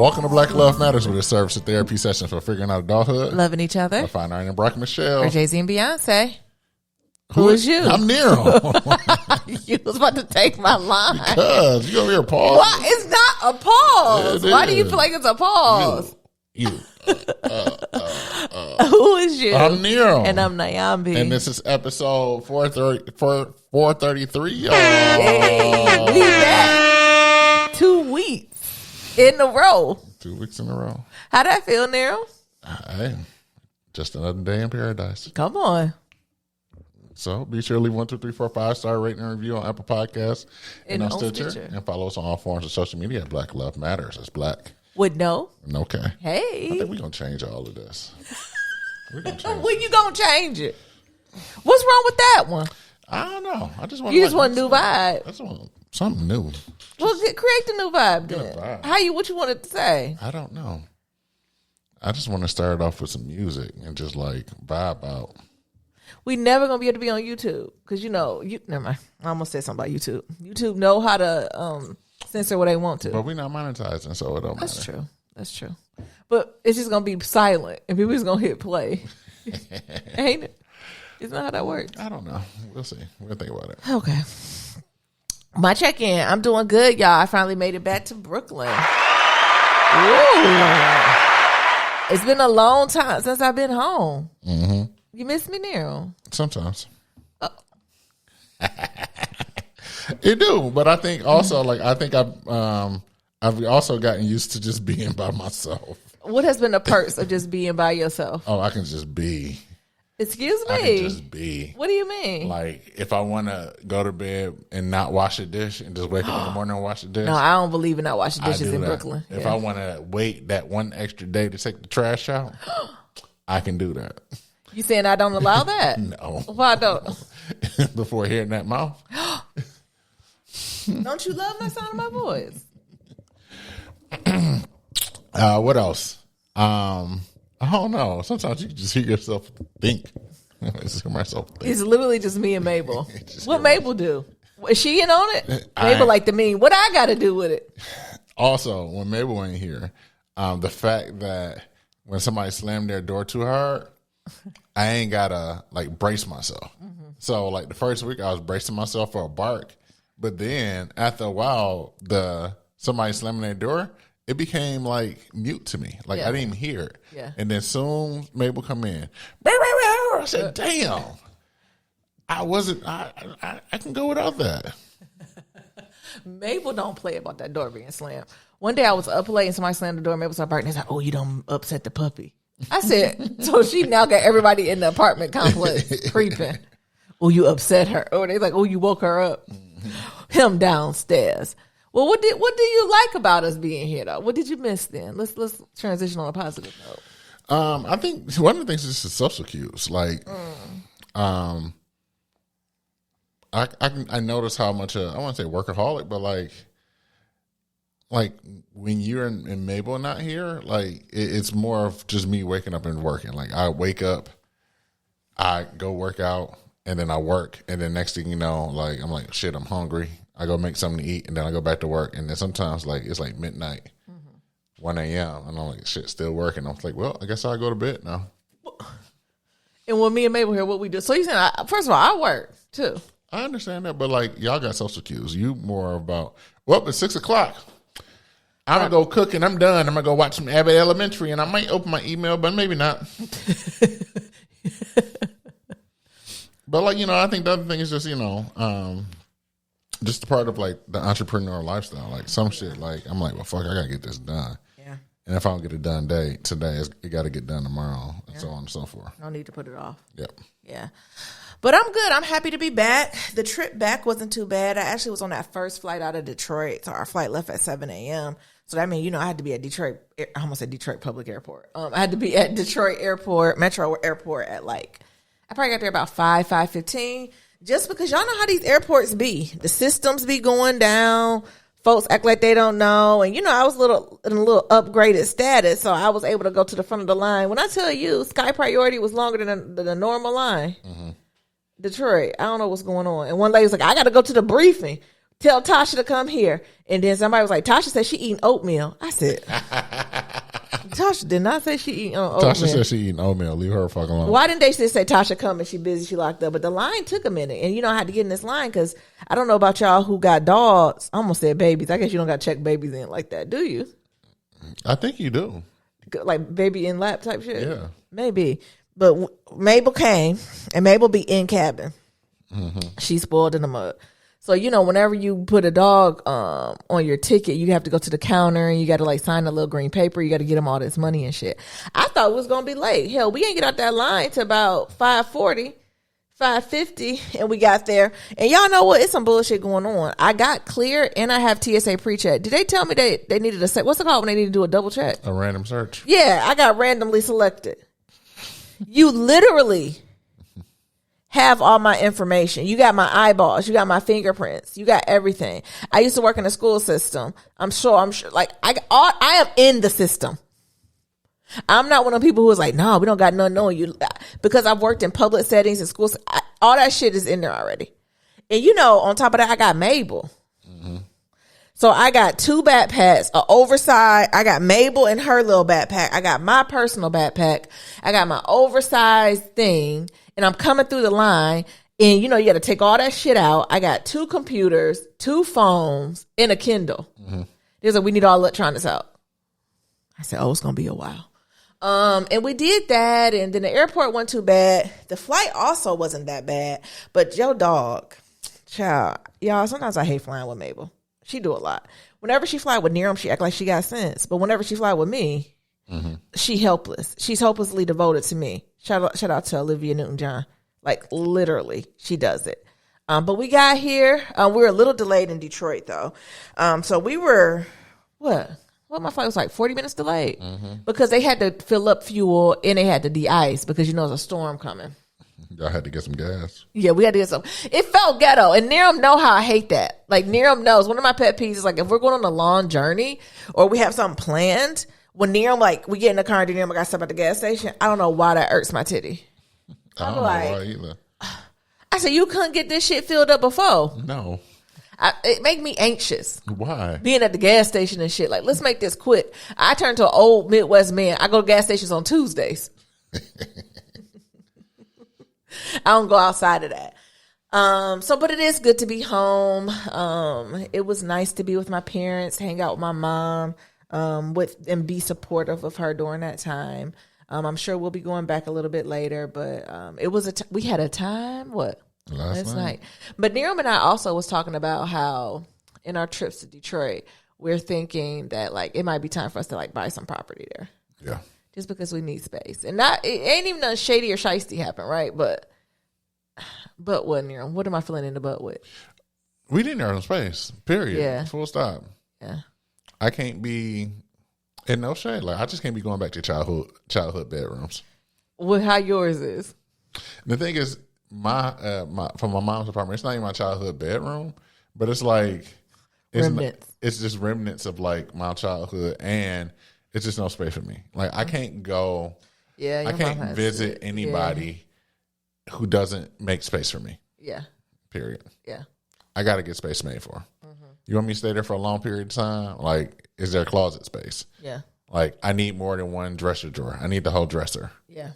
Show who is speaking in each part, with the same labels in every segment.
Speaker 1: Welcome to Black Love Matters, with a service and therapy session for figuring out adulthood,
Speaker 2: loving each other.
Speaker 1: I find Iron and Brock and Michelle.
Speaker 2: Or Jay-Z and Beyonce. Who is you?
Speaker 1: I'm Nero.
Speaker 2: You was about to take my line.
Speaker 1: Because you over here pause.
Speaker 2: Why? It's not a pause. Why do you feel like it's a pause?
Speaker 1: You.
Speaker 2: Who is you?
Speaker 1: I'm Nero.
Speaker 2: And I'm Nyambi.
Speaker 1: And this is episode 433, y'all.
Speaker 2: Hey, we back 2 weeks in a row.
Speaker 1: 2 weeks in a row.
Speaker 2: How that feel, Nero?
Speaker 1: Hey, just another day in paradise.
Speaker 2: Come on.
Speaker 1: So be sure to leave 1, 2, 3, 4, 5-star rating and review on Apple Podcasts and on Stitcher. And follow us on all forms of social media at Black Love Matters. It's Black.
Speaker 2: With no?
Speaker 1: Okay.
Speaker 2: Hey.
Speaker 1: I think we're going to change all of this.
Speaker 2: When you going to change it? What's wrong with that one?
Speaker 1: I don't know. I just want
Speaker 2: You just want a new vibe.
Speaker 1: I just want something new.
Speaker 2: Well, create the new vibe then.
Speaker 1: Vibe.
Speaker 2: What you wanted to say?
Speaker 1: I don't know. I just want to start off with some music and just like vibe out.
Speaker 2: We never gonna be able to be on YouTube because never mind. I almost said something about YouTube. YouTube know how to censor what they want to.
Speaker 1: But we're not monetizing, so it don't matter.
Speaker 2: That's true. That's true. But it's just gonna be silent and people just gonna hit play. Ain't it? Isn't that how that works?
Speaker 1: I don't know. We'll see. We'll think about it.
Speaker 2: Okay. My check-in. I'm doing good, y'all. I finally made it back to Brooklyn. Ooh. It's been a long time since I've been home.
Speaker 1: Mm-hmm.
Speaker 2: You miss me, Nero?
Speaker 1: Sometimes. It do, but I think also I've also gotten used to just being by myself.
Speaker 2: What has been the perks of just being by yourself?
Speaker 1: Oh, I can just be.
Speaker 2: Excuse me?
Speaker 1: I can just be.
Speaker 2: What do you mean?
Speaker 1: Like, if I want to go to bed and not wash a dish and just wake up in the morning and wash the dish.
Speaker 2: No, I don't believe in not washing dishes in Brooklyn.
Speaker 1: If I want to wait that one extra day to take the trash out, I can do that.
Speaker 2: You saying I don't allow that?
Speaker 1: No.
Speaker 2: Why don't?
Speaker 1: Before hearing that mouth.
Speaker 2: Don't you love my sound of my voice?
Speaker 1: What else? I don't know. Sometimes you can just hear yourself think. Just hear myself think.
Speaker 2: It's literally just me and Mabel. What Mabel do? Is she in on it? Mabel like the mean. What I got to do with it? Also,
Speaker 1: when Mabel ain't here, the fact that when somebody slammed their door too hard, I ain't gotta like brace myself. Mm-hmm. So like the first week I was bracing myself for a bark, but then after a while, somebody slamming their door, it became like mute to me. Like I didn't even hear it.
Speaker 2: Yeah.
Speaker 1: And then soon Mabel come in. I said, damn. I can go without that.
Speaker 2: Mabel don't play about that door being slammed. One day I was up late and somebody slammed the door. Mabel started barking. He's like, oh, you don't upset the puppy. I said, so she now got everybody in the apartment complex creeping. Oh, you upset her. Or they like, oh, you woke her up. Mm-hmm. Him downstairs. Well, what do you like about us being here though? What did you miss then? Let's transition on a positive note.
Speaker 1: I think one of the things is the social cues. Like, I notice how much I want to say workaholic, but like when you're in Mabel not here, like it's more of just me waking up and working. Like I wake up, I go work out, and then I work, and then next thing you know, like I'm like, shit, I'm hungry. I go make something to eat, and then I go back to work, and then sometimes like it's like midnight, 1 a.m., and I'm like, shit, still working. I'm like, well, I guess I'll go to bed now.
Speaker 2: And when me and Mabel here, what we do? So you saying, first of all, I work too.
Speaker 1: I understand that, but like y'all got social cues. You more about, well, it's 6 o'clock. I'm going to go cook and I'm done. I'm going to go watch some Abbott Elementary and I might open my email, but maybe not. But like, I think the other thing is just, just a part of like the entrepreneur lifestyle. Like some shit, like I'm like, well, fuck, I got to get this done. Yeah. And if I don't get it done today, it got to get done tomorrow and so on and so forth.
Speaker 2: No need to put it off.
Speaker 1: Yep.
Speaker 2: Yeah. But I'm good. I'm happy to be back. The trip back wasn't too bad. I actually was on that first flight out of Detroit. So our flight left at 7 a.m. So that means, I had to be at Detroit. I almost said Detroit Public Airport. I had to be at Detroit Airport, Metro Airport at I probably got there about 5:15. Just because y'all know how these airports be. The systems be going down. Folks act like they don't know. And, I was in a little upgraded status. So I was able to go to the front of the line. When I tell you, Sky Priority was longer than the normal line. Mm-hmm. Detroit, I don't know what's going on. And one lady was like, I got to go to the briefing. Tell Tasha to come here. And then somebody was like, Tasha said she eating oatmeal. I said, Tasha did not say she eating oatmeal.
Speaker 1: Tasha said she eating oatmeal. Leave her fucking alone.
Speaker 2: Why didn't they just say Tasha coming? She busy. She locked up. But the line took a minute. And I had to get in this line because I don't know about y'all who got dogs. I almost said babies. I guess you don't got to check babies in like that, do you?
Speaker 1: I think you do.
Speaker 2: Like baby in lap type shit?
Speaker 1: Yeah.
Speaker 2: Maybe. But Mabel came, and Mabel be in cabin. She spoiled in the mud. So, whenever you put a dog on your ticket, you have to go to the counter and you got to like sign a little green paper. You got to get them all this money and shit. I thought it was going to be late. Hell, we ain't get out that line till about 5:40, 5:50, and we got there. And y'all know what? It's some bullshit going on. I got clear and I have TSA pre-check. Did they tell me they needed to what's it called when they need to do a double check?
Speaker 1: A random search.
Speaker 2: Yeah, I got randomly selected. You literally have all my information. You got my eyeballs. You got my fingerprints. You got everything. I used to work in the school system. I'm sure. Like I am in the system. I'm not one of the people who is like, no, we don't got nothing on you, because I've worked in public settings and schools. All that shit is in there already. And on top of that, I got Mabel. So I got 2 backpacks, an oversized. I got Mabel and her little backpack. I got my personal backpack. I got my oversized thing. And I'm coming through the line, and you got to take all that shit out. I got 2 computers, 2 phones, and a Kindle. There's we need all electronics out. I said, it's gonna be a while. And we did that, and then the airport wasn't too bad. The flight also wasn't that bad, but your dog, child, y'all. Sometimes I hate flying with Mabel. She do a lot. Whenever she fly with Niram, she act like she got sense, but whenever she fly with me, she helpless. She's hopelessly devoted to me. Shout out to Olivia Newton-John. Like literally, she does it. But we got here. We were a little delayed in Detroit though. So we were my flight was like 40 minutes delayed because they had to fill up fuel and they had to de-ice because there's a storm coming.
Speaker 1: Y'all had to get some gas.
Speaker 2: Yeah, we had to get some. It felt ghetto, and Niram know how I hate that. Like Niram knows. One of my pet peeves is like if we're going on a long journey or we have something planned. When Niram, like, we get in the car and Niram, I got stuff at the gas station. I don't know why that irks my titty.
Speaker 1: I don't know why either.
Speaker 2: I said, you couldn't get this shit filled up before.
Speaker 1: No.
Speaker 2: It make me anxious.
Speaker 1: Why?
Speaker 2: Being at the gas station and shit. Like, let's make this quick. I turn to an old Midwest man. I go to gas stations on Tuesdays. I don't go outside of that. But it is good to be home. It was nice to be with my parents, hang out with my mom. And be supportive of her during that time. I'm sure we'll be going back a little bit later, but it was we had a time last night. But Niram and I also was talking about how in our trips to Detroit, we're thinking that like it might be time for us to like buy some property there.
Speaker 1: Yeah,
Speaker 2: just because we need space, and it ain't even nothing shady or shiesty happen, right? But what, Niram? What am I filling in the butt with?
Speaker 1: We need our own space. Period.
Speaker 2: Yeah.
Speaker 1: Full stop.
Speaker 2: Yeah.
Speaker 1: I can't be in no shade. Like I just can't be going back to childhood bedrooms.
Speaker 2: Well, how yours is?
Speaker 1: The thing is, my from my mom's apartment, it's not even my childhood bedroom, but it's like it's just remnants of like my childhood, and it's just no space for me. Like I can't go.
Speaker 2: Yeah,
Speaker 1: I can't visit anybody who doesn't make space for me.
Speaker 2: Yeah.
Speaker 1: Period.
Speaker 2: Yeah.
Speaker 1: I got to get space made for. You want me to stay there for a long period of time? Like, is there closet space?
Speaker 2: Yeah.
Speaker 1: Like, I need more than one dresser drawer. I need the whole dresser.
Speaker 2: Yeah.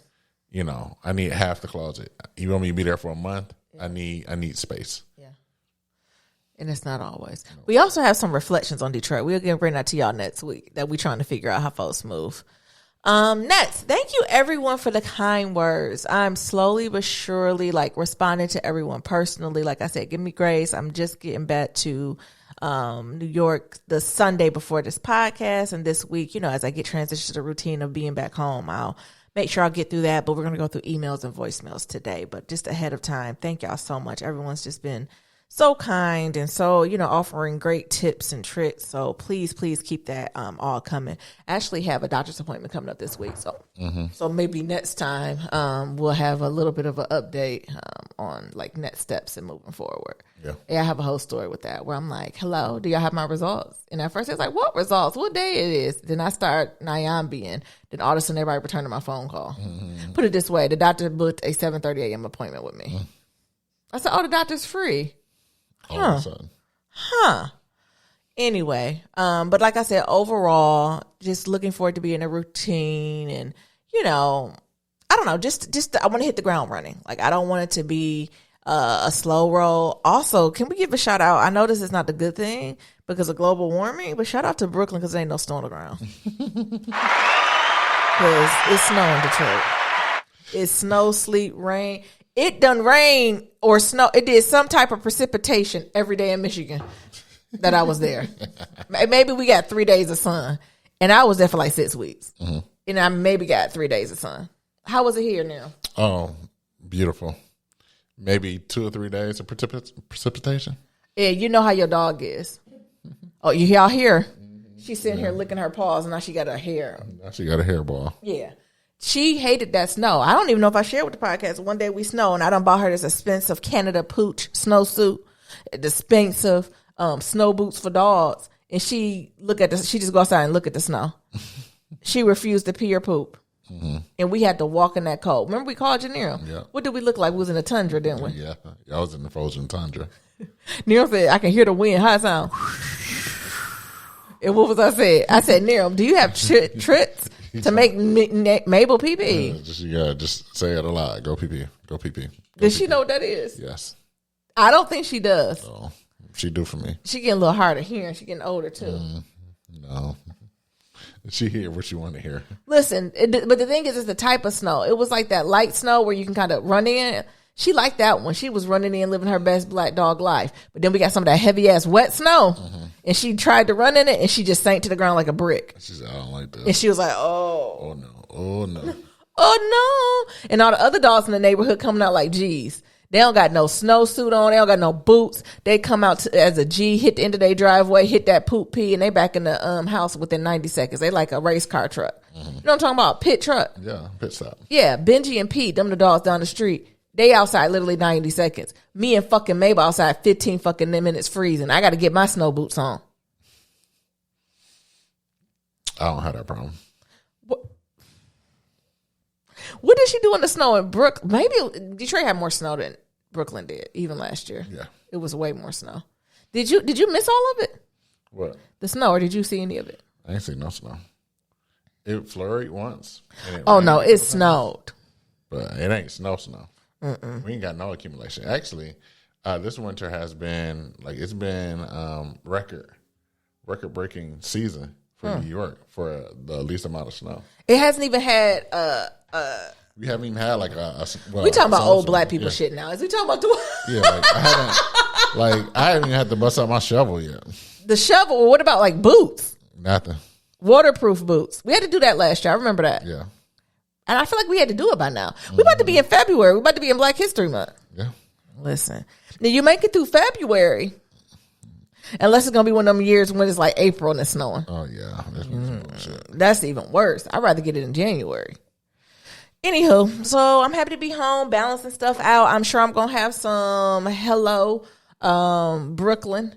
Speaker 1: I need half the closet. You want me to be there for a month? Yeah. I need space.
Speaker 2: Yeah. And it's not always. We also have some reflections on Detroit. We're going to bring that to y'all next week that we're trying to figure out how folks move. Next, thank you everyone for the kind words. I'm slowly but surely like responding to everyone personally. Like I said, give me grace. I'm just getting back to New York the Sunday before this podcast, and this week, as I get transitioned to the routine of being back home, I'll make sure I'll get through that. But we're going to go through emails and voicemails today. But just ahead of time, thank y'all so much. Everyone's just been so kind and so, offering great tips and tricks. So please keep that all coming. I actually have a doctor's appointment coming up this week. So maybe next time we'll have a little bit of an update on like next steps and moving forward.
Speaker 1: Yeah.
Speaker 2: I have a whole story with that where I'm like, hello, do y'all have my results? And at first it's like, what results? What day it is? Then I start being. Then all of a sudden everybody returning my phone call. Put it this way, the doctor booked a 7:30 a.m. appointment with me. I said, the doctor's free.
Speaker 1: All of a sudden.
Speaker 2: Anyway, but like I said, overall, just looking forward to being a routine, and I don't know, just I want to hit the ground running. Like, I don't want it to be a slow roll. Also, can we give a shout out? I know this is not the good thing because of global warming, but shout out to Brooklyn because there ain't no snow on the ground. Because it's snow in Detroit. It's snow, sleet, rain. It done rain or snow. It did some type of precipitation every day in Michigan that I was there. Maybe we got 3 days of sun, and I was there for like 6 weeks. Mm-hmm. And I maybe got 3 days of sun. How was it here now?
Speaker 1: Oh, beautiful. Maybe 2 or 3 days of precipitation.
Speaker 2: Yeah, you know how your dog is. Oh, y'all hear? She's sitting here licking her paws, and now she got her hair.
Speaker 1: Now she got a hairball.
Speaker 2: Yeah. She hated that snow. I don't even know if I shared with the podcast. One day we snow, and I done bought her this expensive Canada Pooch snowsuit, the expensive snow boots for dogs. And she just go outside and look at the snow. She refused to pee or poop. Mm-hmm. And we had to walk in that cold. Remember we called you, Nero?
Speaker 1: Yeah.
Speaker 2: What did we look like? We was in the tundra, didn't we?
Speaker 1: Yeah. I was in the frozen tundra.
Speaker 2: Nero said, I can hear the wind. How it sound? And what was I said? I said, Nero, do you have tricks to make Mabel pee-pee?
Speaker 1: Just say it a lot. Go pee-pee. Go pee-pee.
Speaker 2: Does she know what that is?
Speaker 1: Yes.
Speaker 2: I don't think she does.
Speaker 1: Oh, she do for me.
Speaker 2: She getting a little harder hearing. She getting older, too.
Speaker 1: No. She hear what she want to hear.
Speaker 2: Listen, but the thing is, it's the type of snow. It was like that light snow where you can kind of run in. She liked that one. She was running in, living her best black dog life. But then we got some of that heavy ass wet snow, and she tried to run in it, and she just sank to the ground like a brick.
Speaker 1: She said, "I don't like that."
Speaker 2: And she was like, "Oh
Speaker 1: no, oh no,
Speaker 2: oh no!" And all the other dogs in the neighborhood coming out like G's. They don't got no snowsuit on. They don't got no boots. They come out as a G, hit the end of their driveway, hit that poop pee, and they back in the house within 90 seconds. They like a race car truck. You know what I'm talking about? Pit truck.
Speaker 1: Yeah, pit stop.
Speaker 2: Yeah, Benji and Pete, them the dogs down the street. They outside literally 90 seconds. Me and fucking Mabel outside 15 fucking minutes freezing. I got to get my snow boots on.
Speaker 1: I don't have that problem.
Speaker 2: What did she do in the snow in Brooklyn? Maybe Detroit had more snow than Brooklyn did, even last year.
Speaker 1: Yeah.
Speaker 2: It was way more snow. Did you miss all of it?
Speaker 1: What?
Speaker 2: The snow, or did you see any of it?
Speaker 1: I ain't seen no snow. It flurried once.
Speaker 2: Oh, no, it snowed.
Speaker 1: But it ain't snow. Mm-mm. We ain't got no accumulation. Actually, this winter has been, it's been record-breaking season for New York for the least amount of snow.
Speaker 2: It hasn't even had
Speaker 1: we haven't even had we
Speaker 2: talking about old black people shit now. Is we talking about
Speaker 1: I haven't even had to bust out my shovel yet.
Speaker 2: The shovel? What about like boots?
Speaker 1: Nothing.
Speaker 2: Waterproof boots. We had to do that last year. I remember that.
Speaker 1: Yeah.
Speaker 2: And I feel like we had to do it by now. We're about to be in February. We're about to be in Black History Month.
Speaker 1: Yeah.
Speaker 2: Listen. Now you make it through February. Unless it's going to be one of them years when it's like April and it's snowing.
Speaker 1: Oh, yeah.
Speaker 2: That's even worse. I'd rather get it in January. Anywho, so I'm happy to be home, balancing stuff out. I'm sure I'm going to have some Brooklyn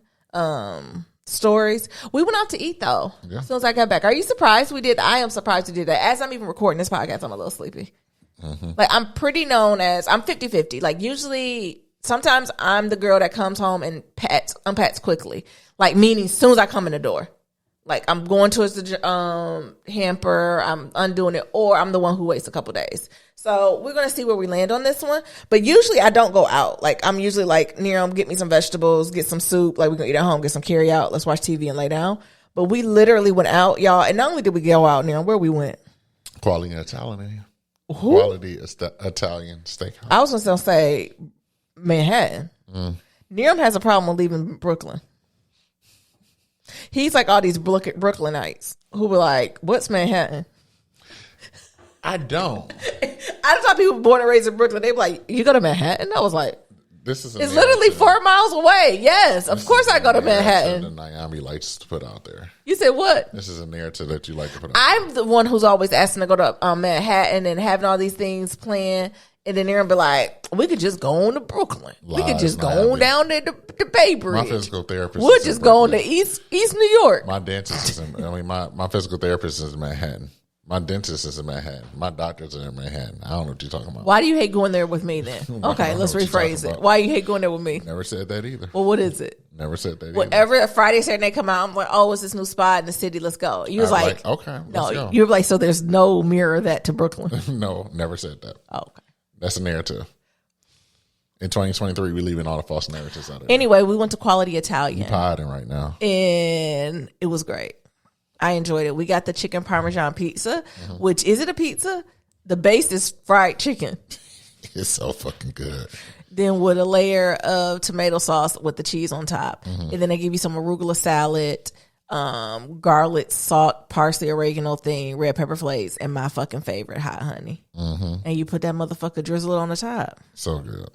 Speaker 2: stories. We went out to eat, though, as soon as I got back. Are you surprised we did? I am surprised we did that. As I'm even recording this podcast, I'm a little sleepy. Mm-hmm. I'm pretty known as, I'm 50-50. Usually, sometimes I'm the girl that comes home and unpacks quickly. Meaning as soon as I come in the door. I'm going towards the hamper, I'm undoing it, or I'm the one who waits a couple days. So we're going to see where we land on this one. But usually I don't go out. I'm usually Nero, get me some vegetables, get some soup. We're going to eat at home, get some carry out. Let's watch TV and lay down. But we literally went out, y'all. And not only did we go out, Nero, where we went?
Speaker 1: Quality Italian. Quality Italian steakhouse.
Speaker 2: I was going to say Manhattan. Nero has a problem with leaving Brooklyn. He's like all these Brooklynites who were like, what's Manhattan?
Speaker 1: I don't.
Speaker 2: I saw people born and raised in Brooklyn. They were like, you go to Manhattan? I was like,
Speaker 1: it's
Speaker 2: literally 4 miles away. Yes, of course I go to Manhattan.
Speaker 1: The Miami likes to put out there.
Speaker 2: You said what?
Speaker 1: This is a narrative that you like to put out
Speaker 2: I'm the one who's always asking to go to Manhattan and having all these things planned. And then they're be like, we could just go on to Brooklyn. We could just go on down there to Bay Bridge.
Speaker 1: My physical therapist.
Speaker 2: We'll just go on to East New York.
Speaker 1: My dentist is my physical therapist is in Manhattan. My dentist is in Manhattan. My doctors are in Manhattan. I don't know what you're talking about.
Speaker 2: Why do you hate going there with me then? Okay, let's rephrase it. Why you hate going there with me?
Speaker 1: Never said that either.
Speaker 2: Well, what is it?
Speaker 1: Never said that either.
Speaker 2: Whatever Friday, Saturday come out, I'm like, oh, what's this new spot in the city? Let's go. You was like,
Speaker 1: okay,
Speaker 2: no,
Speaker 1: go.
Speaker 2: you were like, so there's no mirror of that to Brooklyn.
Speaker 1: No, never said that.
Speaker 2: Oh, okay.
Speaker 1: That's a narrative. In 2023, we're leaving all the false narratives out of it.
Speaker 2: Anyway, we went to Quality Italian.
Speaker 1: You're potting right now.
Speaker 2: And it was great. I enjoyed it. We got the chicken Parmesan pizza, which is it a pizza? The base is fried chicken.
Speaker 1: It's so fucking good.
Speaker 2: Then with a layer of tomato sauce with the cheese on top. And then they give you some arugula salad, garlic, salt, parsley, oregano thing, red pepper flakes, and my fucking favorite, hot honey. And you put that motherfucker drizzle it on the top.
Speaker 1: So good.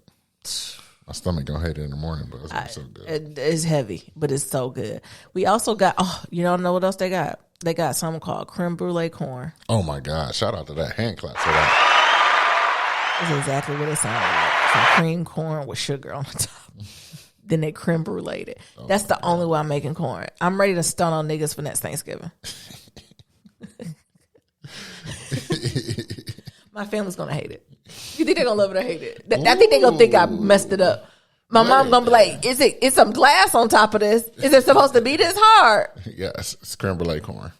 Speaker 1: My stomach gonna hate it in the morning, but it's so good.
Speaker 2: It's heavy, but it's so good. We also got, you don't know what else they got? They got something called creme brulee corn.
Speaker 1: Oh my God. Shout out to that. Hand clap for that.
Speaker 2: That's exactly what it sounded like. Some cream corn with sugar on the top. Then they creme brulee it. That's the only way I'm making corn. I'm ready to stun on niggas for next Thanksgiving. My family's gonna hate it. You think they're gonna love it or hate it? I think they're gonna think I messed it up. My mom gonna be like, is some glass on top of this? Is it supposed to be this hard?
Speaker 1: Yes, it's creme brulee corn.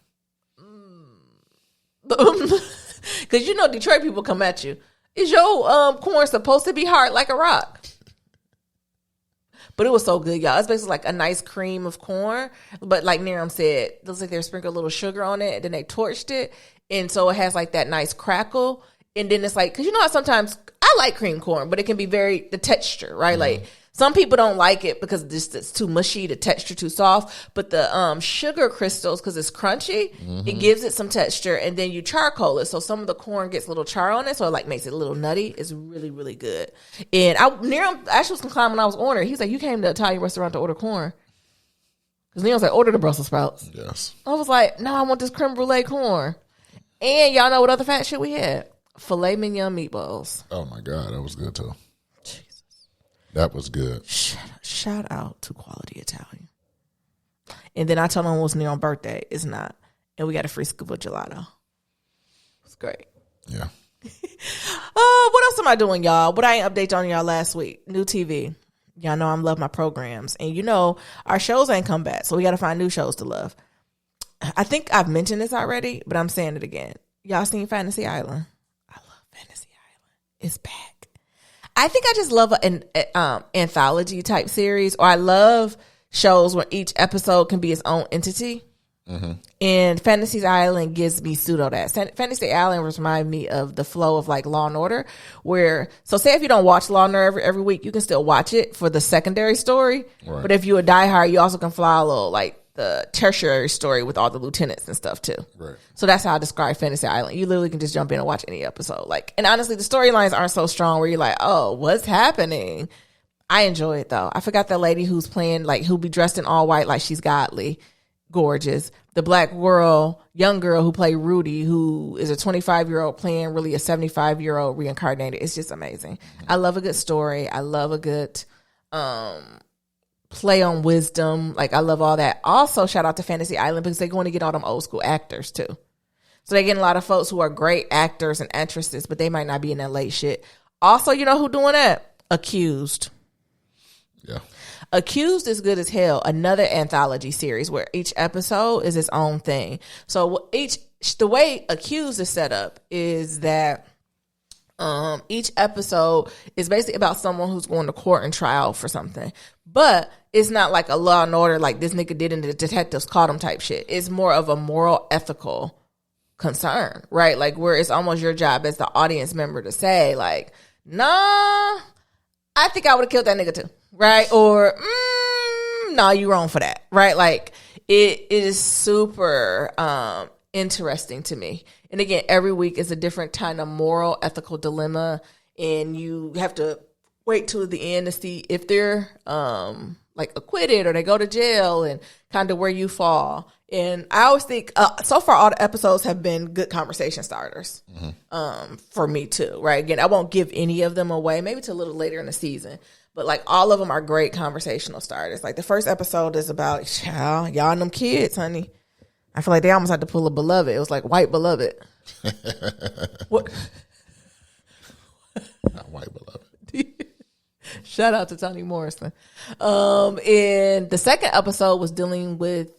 Speaker 2: Because you know Detroit people come at you. Is your corn supposed to be hard like a rock? But it was so good, y'all. It's basically like a nice cream of corn. But like Niram said, it looks like they sprinkled a little sugar on it. And then they torched it. And so it has like that nice crackle. And then it's like, because you know how sometimes I like cream corn, but it can be the texture, right? Like some people don't like it because it's too mushy, the texture too soft. But the sugar crystals, because it's crunchy, it gives it some texture. And then you charcoal it. So some of the corn gets a little char on it. So it like makes it a little nutty. It's really, really good. And Niram actually was complaining when I was ordering. He's like, you came to an Italian restaurant to order corn. Because Niram's like, order the Brussels sprouts.
Speaker 1: Yes.
Speaker 2: I was like, no, I want this creme brulee corn. And y'all know what other fat shit we had? Filet mignon meatballs.
Speaker 1: Oh my God, that was good too.
Speaker 2: Jesus.
Speaker 1: That was good.
Speaker 2: Shout out to Quality Italian. And then I told him it was Neil's birthday. It's not. And we got a free scoop of gelato. It's great.
Speaker 1: Yeah.
Speaker 2: What else am I doing, y'all? What I ain't update on y'all last week? New TV. Y'all know I love my programs. And you know, our shows ain't come back. So we got to find new shows to love. I think I've mentioned this already, but I'm saying it again. Y'all seen Fantasy Island? I love Fantasy Island. It's back. I think I just love an anthology type series, or I love shows where each episode can be its own entity. And Fantasy Island gives me pseudo that. Fantasy Island reminds me of the flow of like Law and Order, where, so say if you don't watch Law and Order every week, you can still watch it for the secondary story. Right. But if you're a diehard, you also can follow like the tertiary story with all the lieutenants and stuff too.
Speaker 1: Right.
Speaker 2: So that's how I describe Fantasy Island. You literally can just jump in and watch any episode. Like, and honestly, the storylines aren't so strong where you're like, oh, what's happening? I enjoy it though. I forgot that lady who's playing, like, who'll be dressed in all white like she's godly, gorgeous. The black girl, young girl who played Rudy, who is a 25-year-old playing really a 75-year-old reincarnated. It's just amazing. I love a good story. I love a good play on wisdom. Like, I love all that. Also, shout out to Fantasy Island because they're going to get all them old school actors too. So they're getting a lot of folks who are great actors and actresses, but they might not be in that late shit. Also, you know who doing that? Accused.
Speaker 1: Yeah.
Speaker 2: Accused is good as hell. Another anthology series where each episode is its own thing. So the way Accused is set up is that each episode is basically about someone who's going to court and trial for something. But it's not like a Law and Order, like this nigga did and the detectives caught him type shit. It's more of a moral, ethical concern, right? Like where it's almost your job as the audience member to say like, nah, I think I would have killed that nigga too, right? Or, nah, you wrong for that, right? Like it is super interesting to me. And again, every week is a different kind of moral, ethical dilemma. And you have to wait till the end to see if they're like acquitted or they go to jail and kind of where you fall. And I always think so far all the episodes have been good conversation starters for me too, right? Again, I won't give any of them away, maybe till a little later in the season. But like all of them are great conversational starters. Like the first episode is about, y'all and them kids, honey. I feel like they almost had to pull a Beloved. It was like White Beloved. What?
Speaker 1: Not White Beloved.
Speaker 2: Shout out to Toni Morrison. And the second episode was dealing with,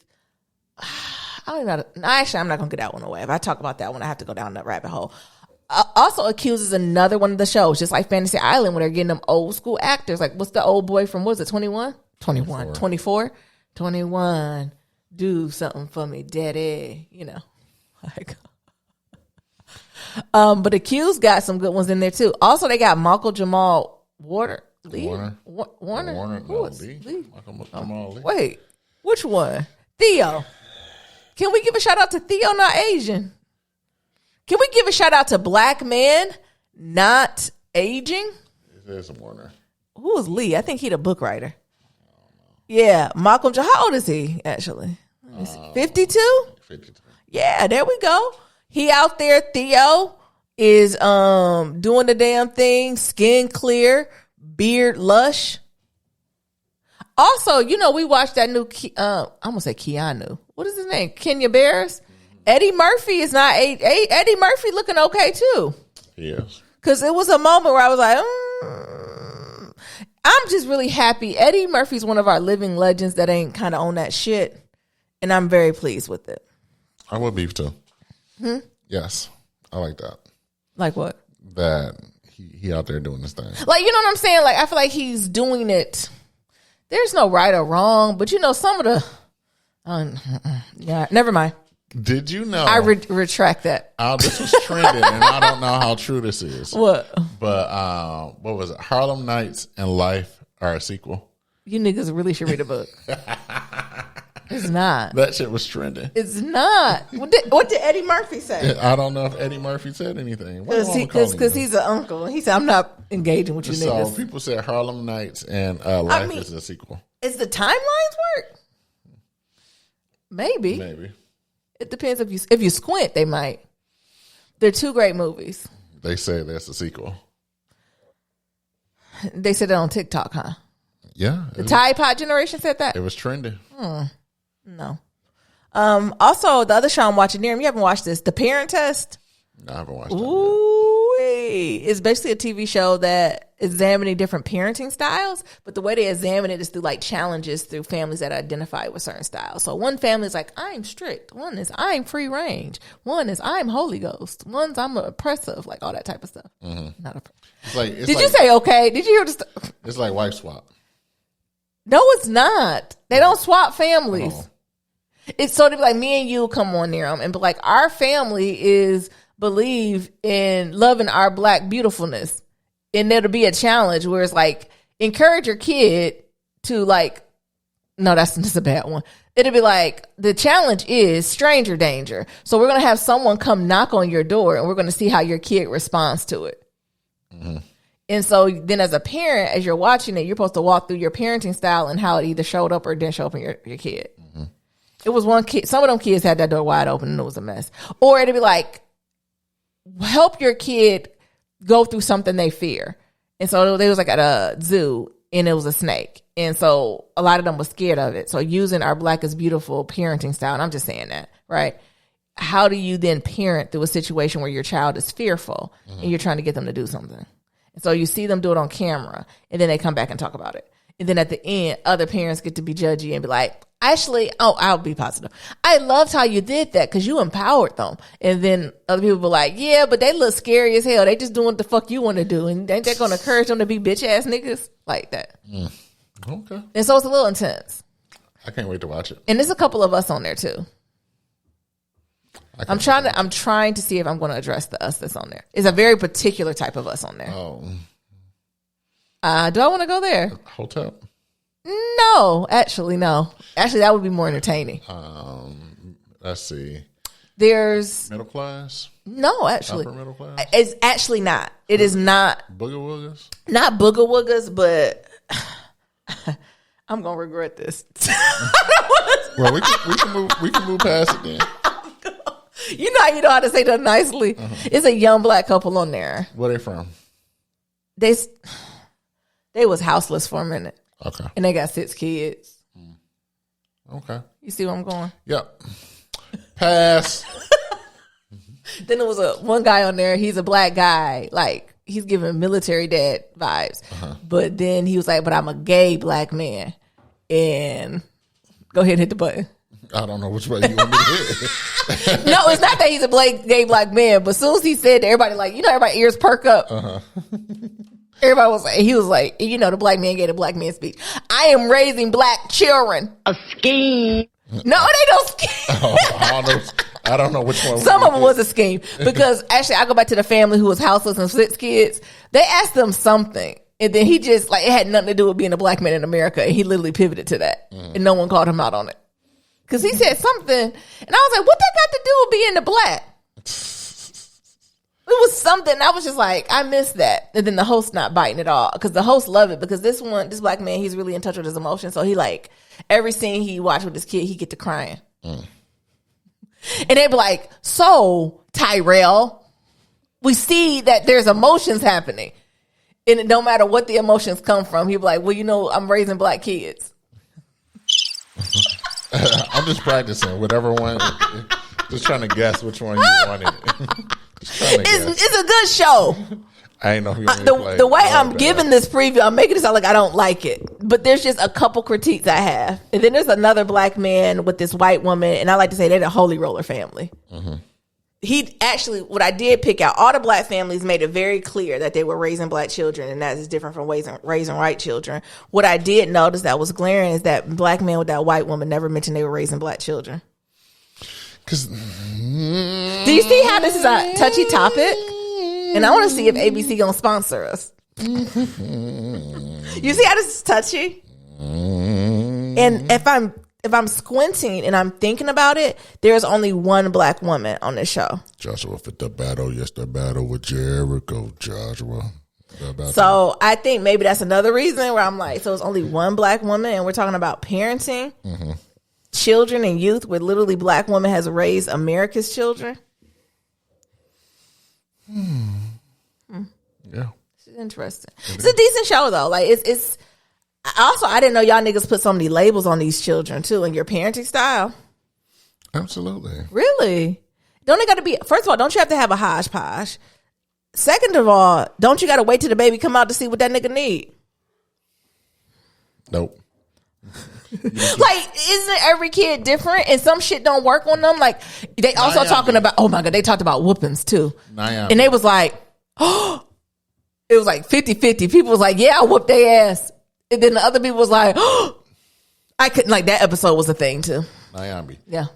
Speaker 2: I don't even know. Actually, I'm not going to get that one away. If I talk about that one, I have to go down that rabbit hole. Also accuses another one of the shows, just like Fantasy Island, where they're getting them old school actors. Like, what's the old boy from, what was it, 21? 21. 24? 21. Do something for me, daddy. You know. Like, but Accused got some good ones in there, too. Also, they got Michael Jamal Warner.
Speaker 1: Warner.
Speaker 2: Who is
Speaker 1: Lee.
Speaker 2: Lee?
Speaker 1: Michael Jamal Lee.
Speaker 2: Wait, which one? Theo. Can we give a shout out to Theo, not Asian? Can we give a shout out to Black Man, not aging?
Speaker 1: It is Warner.
Speaker 2: Who is Lee? I think he the book writer. Yeah, Malcolm. How old is he actually? 52.
Speaker 1: 52.
Speaker 2: Yeah, there we go. He out there. Theo is doing the damn thing. Skin clear, beard lush. Also, you know, we watched that new, I'm going to say Keanu. What is his name? Kenya Barris? Eddie Murphy is not, Eddie Murphy looking okay too.
Speaker 1: Yes.
Speaker 2: Because it was a moment where I was like, I'm just really happy. Eddie Murphy's one of our living legends that ain't kind of on that shit. And I'm very pleased with it.
Speaker 1: I would beef too. Yes. I like that.
Speaker 2: Like what?
Speaker 1: That he out there doing this thing.
Speaker 2: Like, you know what I'm saying? Like, I feel like he's doing it. There's no right or wrong, but you know, some of the, yeah, never mind.
Speaker 1: Did you know?
Speaker 2: I retract that.
Speaker 1: This was trending, and I don't know how true this is.
Speaker 2: What?
Speaker 1: But what was it? Harlem Nights and Life are a sequel.
Speaker 2: You niggas really should read a book. It's not.
Speaker 1: That shit was trending.
Speaker 2: It's not. What did Eddie Murphy say?
Speaker 1: I don't know if Eddie Murphy said anything.
Speaker 2: Because he's an uncle. He said, I'm not engaging with you
Speaker 1: so
Speaker 2: niggas.
Speaker 1: People said Harlem Nights and Life is a sequel.
Speaker 2: Is the timelines work? Maybe. It depends if you squint, they might. They're two great movies.
Speaker 1: They say that's a sequel.
Speaker 2: They said it on TikTok, huh?
Speaker 1: Yeah.
Speaker 2: The Tide Pod generation said that?
Speaker 1: It was trending.
Speaker 2: No. Also, the other show I'm watching, Nerium, you haven't watched this, The Parent Test?
Speaker 1: No, I haven't watched it.
Speaker 2: Ooh-wee. It's basically a TV show that examining different parenting styles, but the way they examine it is through like challenges through families that identify with certain styles. So one family is like, I'm strict. One is I'm free range. One is I'm Holy Ghost. One's I'm oppressive, like all that type of stuff. Not Did you say okay? Did you hear the
Speaker 1: It's like wife swap.
Speaker 2: No, it's not. They don't swap families. It's sort of like me and you come on there and be like, our family is believe in loving our Black beautifulness. And there'll be a challenge where it's like, encourage your kid to like, no, that's a bad one. It'll be like, the challenge is stranger danger. So we're going to have someone come knock on your door and we're going to see how your kid responds to it. And so then as a parent, as you're watching it, you're supposed to walk through your parenting style and how it either showed up or didn't show up in your kid. It was one kid. Some of them kids had that door wide open and it was a mess. Or it'd be like, help your kid go through something they fear. And so they was like at a zoo and it was a snake. And so a lot of them was scared of it. So using our Black is Beautiful parenting style, and I'm just saying that, right? How do you then parent through a situation where your child is fearful and you're trying to get them to do something? And so you see them do it on camera and then they come back and talk about it. And then at the end, other parents get to be judgy and be like, actually, I'll be positive. I loved how you did that because you empowered them. And then other people be like, yeah, but they look scary as hell. They just doing what the fuck you want to do. And ain't that going to encourage them to be bitch ass niggas? Like that.
Speaker 1: Okay.
Speaker 2: And so it's a little intense.
Speaker 1: I can't wait to watch it.
Speaker 2: And there's a couple of us on there too. I'm trying to see if I'm going to address the us that's on there. It's a very particular type of us on there.
Speaker 1: Oh.
Speaker 2: Do I want to go there?
Speaker 1: Hotel?
Speaker 2: No, actually, no. Actually, that would be more entertaining.
Speaker 1: Let's see.
Speaker 2: There's
Speaker 1: middle class.
Speaker 2: No, actually,
Speaker 1: upper middle class.
Speaker 2: It's actually not. It is not.
Speaker 1: Booger Woogers.
Speaker 2: Not Booger Woogers, but I'm gonna regret this.
Speaker 1: Well, we can move past it then.
Speaker 2: You know how to say that nicely. It's a young Black couple on there.
Speaker 1: Where they from?
Speaker 2: They was houseless for a minute.
Speaker 1: Okay.
Speaker 2: And they got 6 kids.
Speaker 1: Okay.
Speaker 2: You see where I'm going?
Speaker 1: Yep. Pass.
Speaker 2: Then there was one guy on there. He's a black guy. Like, he's giving military dad vibes. But then he was like, but I'm a gay black man. And go ahead and hit the button.
Speaker 1: I don't know which way you want me to hit.
Speaker 2: No, it's not that he's a gay black man. But as soon as he said that, everybody like, everybody ears perk up. Everybody was like, he was like, the black man gave the black man speech. I am raising black children. A scheme. No, they don't scheme.
Speaker 1: I don't know which one.
Speaker 2: Some of them was a scheme because actually I go back to the family who was houseless and 6 kids. They asked them something and then he just like, it had nothing to do with being a black man in America. And he literally pivoted to that and no one called him out on it. Cause he said something and I was like, what that got to do with being the black? It was something. I was just like, I missed that. And then the host not biting at all. Because the host loved it. Because this black man, he's really in touch with his emotions. So he like, every scene he watched with this kid, he get to crying. And they'd be like, so, Tyrell, we see that there's emotions happening. And no matter what the emotions come from, he'd be like, well, I'm raising black kids.
Speaker 1: I'm just practicing. Whatever one. Just trying to guess which one you wanted.
Speaker 2: It's a good show.
Speaker 1: I ain't know if you want me to play.
Speaker 2: The way I'm giving this preview, I'm making it sound like I don't like it. But there's just a couple critiques I have. And then there's another black man with this white woman. And I like to say they're the Holy Roller family. He actually, what I did pick out, all the black families made it very clear that they were raising black children. And that is different from raising white children. What I did notice that was glaring is that black man with that white woman never mentioned they were raising black children. Do you see how this is a touchy topic? And I want to see if ABC gonna sponsor us. You see how this is touchy? And if I'm squinting and I'm thinking about it, there's only one black woman on this show.
Speaker 1: Joshua fit the battle. Yes, the battle with Jericho. Joshua.
Speaker 2: So I think maybe that's another reason where I'm like, so it's only one black woman, and we're talking about parenting. Children and youth, where literally black woman has raised America's children.
Speaker 1: Yeah,
Speaker 2: it's interesting. It's a decent show though. Like it's. Also, I didn't know y'all niggas put so many labels on these children too in your parenting style.
Speaker 1: Absolutely.
Speaker 2: Really? Don't it got to be? First of all, don't you have to have a hodgepodge? Second of all, don't you got to wait till the baby come out to see what that nigga need?
Speaker 1: Nope.
Speaker 2: Like, isn't every kid different? And some shit don't work on them. Like, they also talking about, oh my God, they talked about whoopings too. And they was like, oh, it was like 50-50. People was like, yeah, I whooped their ass. And then the other people was like, oh, I couldn't, like, that episode was a thing too.
Speaker 1: Nyambi.
Speaker 2: Yeah.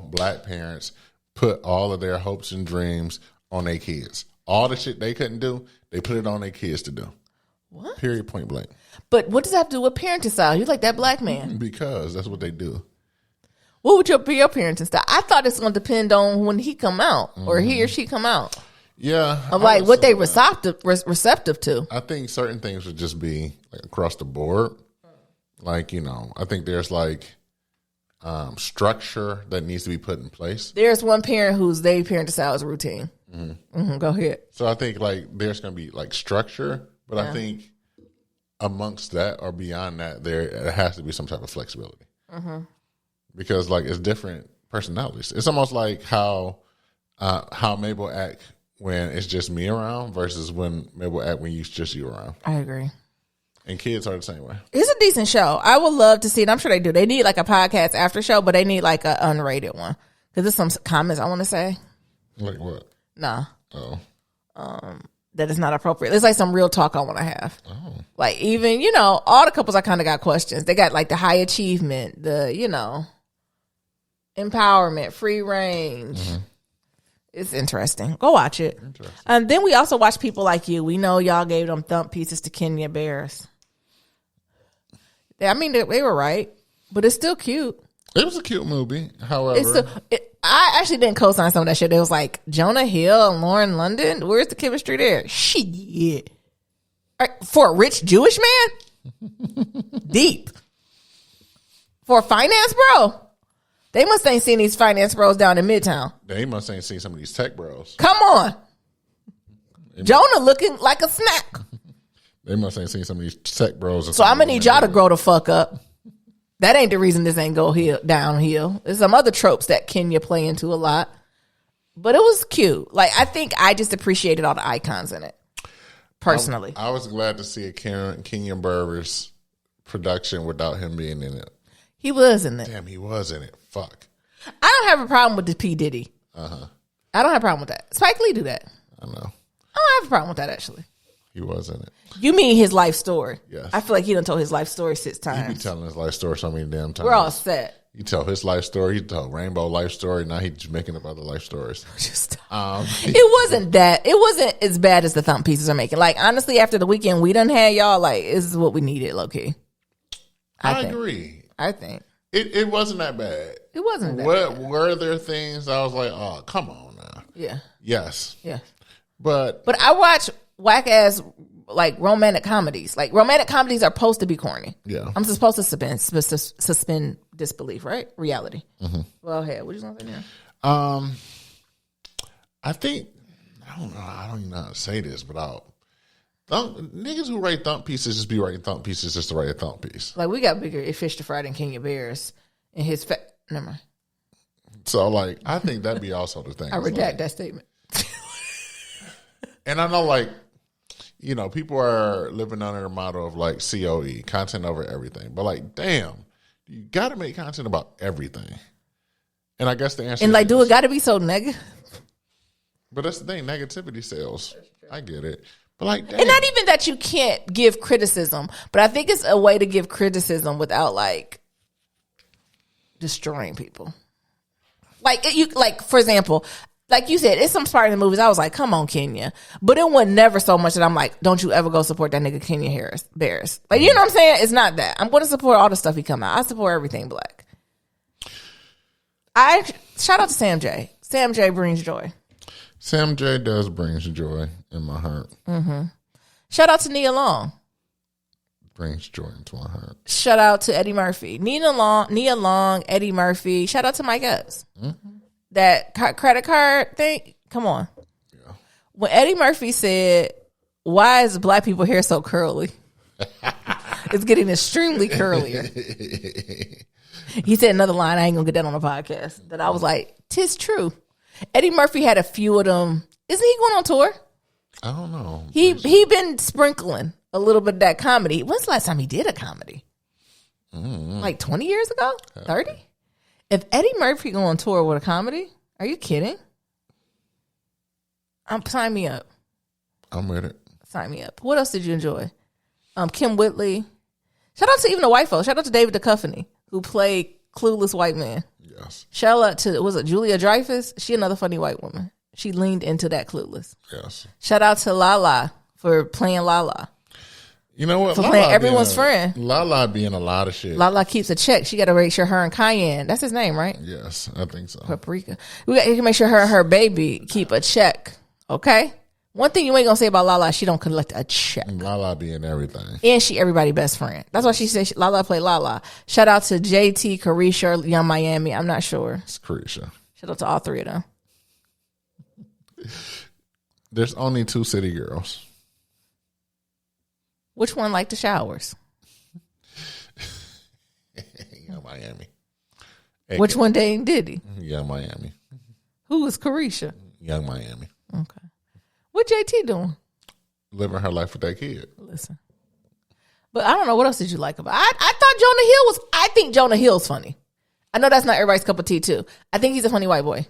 Speaker 1: Black parents put all of their hopes and dreams on their kids. All the shit they couldn't do, they put it on their kids to do.
Speaker 2: What?
Speaker 1: Period, point blank.
Speaker 2: But what does that have to do with parenting style? You like that black man?
Speaker 1: Because that's what they do.
Speaker 2: What would be your parenting style? I thought it's going to depend on when he come out or he or she come out.
Speaker 1: Yeah.
Speaker 2: Of like what they receptive to.
Speaker 1: I think certain things would just be like across the board. Like, I think there's like structure that needs to be put in place.
Speaker 2: There's one parent whose their parenting style is routine. Go ahead.
Speaker 1: So I think like there's going to be like structure, but I think amongst that or beyond that, there has to be some type of flexibility. Because like it's different personalities. It's almost like how Mabel act when it's just me around versus when Mabel act when it's just you around.
Speaker 2: I agree.
Speaker 1: And kids are the same way.
Speaker 2: It's a decent show. I would love to see it. I'm sure they do. They need like a podcast after show, but they need like an unrated one. Because there's some comments I want to say.
Speaker 1: Like what?
Speaker 2: Nah.
Speaker 1: Oh.
Speaker 2: That is not appropriate. It's like some real talk I want to have.
Speaker 1: Oh.
Speaker 2: Like even, all the couples I kind of got questions. They got like the high achievement, the, empowerment, free range. It's interesting. Go watch it. And then we also watch People Like You. We know y'all gave them thump pieces to Kenya Barris. I mean, they were right, but it's still cute.
Speaker 1: It was a cute movie. However,
Speaker 2: I actually didn't co-sign some of that shit. It was like Jonah Hill and Lauren London. Where's the chemistry there? Shit. For a rich Jewish man? Deep. For a finance bro? They must ain't seen these finance bros down in Midtown.
Speaker 1: They must ain't seen some of these tech bros.
Speaker 2: Come on. Jonah looking like a snack.
Speaker 1: They must ain't seen some of these tech bros.
Speaker 2: So I'm going to need y'all to grow the fuck up. That ain't the reason this ain't go downhill. There's some other tropes that Kenya play into a lot. But it was cute. Like, I think I just appreciated all the icons in it, personally.
Speaker 1: I was glad to see a Kenya Barber's production without him being in it.
Speaker 2: He was in it.
Speaker 1: Damn, he was in it. Fuck.
Speaker 2: I don't have a problem with the P. Diddy.
Speaker 1: Uh-huh.
Speaker 2: I don't have a problem with that. Spike Lee do that.
Speaker 1: I know.
Speaker 2: I don't have a problem with that, actually.
Speaker 1: He was in it.
Speaker 2: You mean his life story?
Speaker 1: Yes.
Speaker 2: I feel like he done told his life story 6 times.
Speaker 1: He be telling his life story so many damn times.
Speaker 2: We're all set.
Speaker 1: You tell his life story. He tell Rainbow life story. Now he's just making up other life stories.
Speaker 2: It wasn't that. It wasn't as bad as the thump pieces are making. Like, honestly, after the weekend we done had, y'all, like, this is what we needed, low key.
Speaker 1: I agree.
Speaker 2: I think.
Speaker 1: It wasn't that bad.
Speaker 2: It wasn't that bad.
Speaker 1: Were there things I was like, oh, come on now.
Speaker 2: Yeah.
Speaker 1: Yes.
Speaker 2: Yeah.
Speaker 1: But
Speaker 2: I watch whack ass like romantic comedies. Like, romantic comedies are supposed to be corny.
Speaker 1: Yeah.
Speaker 2: I'm supposed to suspend disbelief, right? Reality. Mm-hmm. Well, hey, what you gonna say now?
Speaker 1: I think I don't even know how to say this, but niggas who write thump pieces just be writing thump pieces just to write a thump piece.
Speaker 2: Like, we got bigger fish to fry than Kenya Bears and his never mind.
Speaker 1: So, like, I think that'd be also the thing.
Speaker 2: I redact that statement.
Speaker 1: And I know, like, you know, people are living under the motto of, like, COE, content over everything. But, like, damn, you got to make content about everything. And I guess the answer
Speaker 2: and, like,
Speaker 1: is,
Speaker 2: do it got to be so negative?
Speaker 1: But that's the thing, negativity sells. I get it. But, like, damn.
Speaker 2: And not even that you can't give criticism, but I think it's a way to give criticism without, like, destroying people. Like, for example, like you said, it's some part in the movies I was like, come on, Kenya. But it was never so much that I'm like, don't you ever go support that nigga Kenya Bears. Like, you know what I'm saying? It's not that. I'm going to support all the stuff he come out. I support everything black. Shout out to Sam J. Sam J brings joy.
Speaker 1: Sam J does brings joy in my heart.
Speaker 2: Mm-hmm. Shout out to Nia Long.
Speaker 1: Brings joy into my heart.
Speaker 2: Shout out to Eddie Murphy. Nia Long, Eddie Murphy. Shout out to Mike Epps. Mm-hmm. That credit card thing, come on. Yeah. When Eddie Murphy said, why is black people hair so curly? It's getting extremely curlier. He said another line, I ain't gonna get that on the podcast, that I was like, 'tis true. Eddie Murphy had a few of them. Isn't he going on tour?
Speaker 1: I don't know.
Speaker 2: He been sprinkling a little bit of that comedy. When's the last time he did a comedy? Mm-hmm. Like 20 years ago? 30? If Eddie Murphy go on tour with a comedy, are you kidding? Sign me up.
Speaker 1: I'm with it.
Speaker 2: Sign me up. What else did you enjoy? Kim Whitley. Shout out to even the white folks. Shout out to David Duchovny, who played clueless white man.
Speaker 1: Yes.
Speaker 2: Shout out to, was it Julia Dreyfus? She another funny white woman. She leaned into that clueless.
Speaker 1: Yes.
Speaker 2: Shout out to Lala for playing Lala.
Speaker 1: You know what?
Speaker 2: For playing everyone's friend.
Speaker 1: Lala being a lot of shit.
Speaker 2: Lala keeps a check. She got to make sure her and Cayenne, that's his name, right?
Speaker 1: Yes, I think so.
Speaker 2: Paprika. You can make sure her and her baby keep a check. Okay? One thing you ain't going to say about Lala, she don't collect a check.
Speaker 1: Lala being everything.
Speaker 2: And she everybody's best friend. That's why she said Lala play Lala. Shout out to JT, Carisha, Young Miami. I'm not sure.
Speaker 1: It's Carisha.
Speaker 2: Shout out to all three of them.
Speaker 1: There's only 2 city girls.
Speaker 2: Which one liked the showers?
Speaker 1: Young Miami.
Speaker 2: Which one dating Diddy?
Speaker 1: Young Miami.
Speaker 2: Who was Carisha?
Speaker 1: Young Miami.
Speaker 2: Okay. What JT doing?
Speaker 1: Living her life with that kid.
Speaker 2: Listen. But I don't know. What else did you like about it? I think Jonah Hill's funny. I know that's not everybody's cup of tea too. I think he's a funny white boy.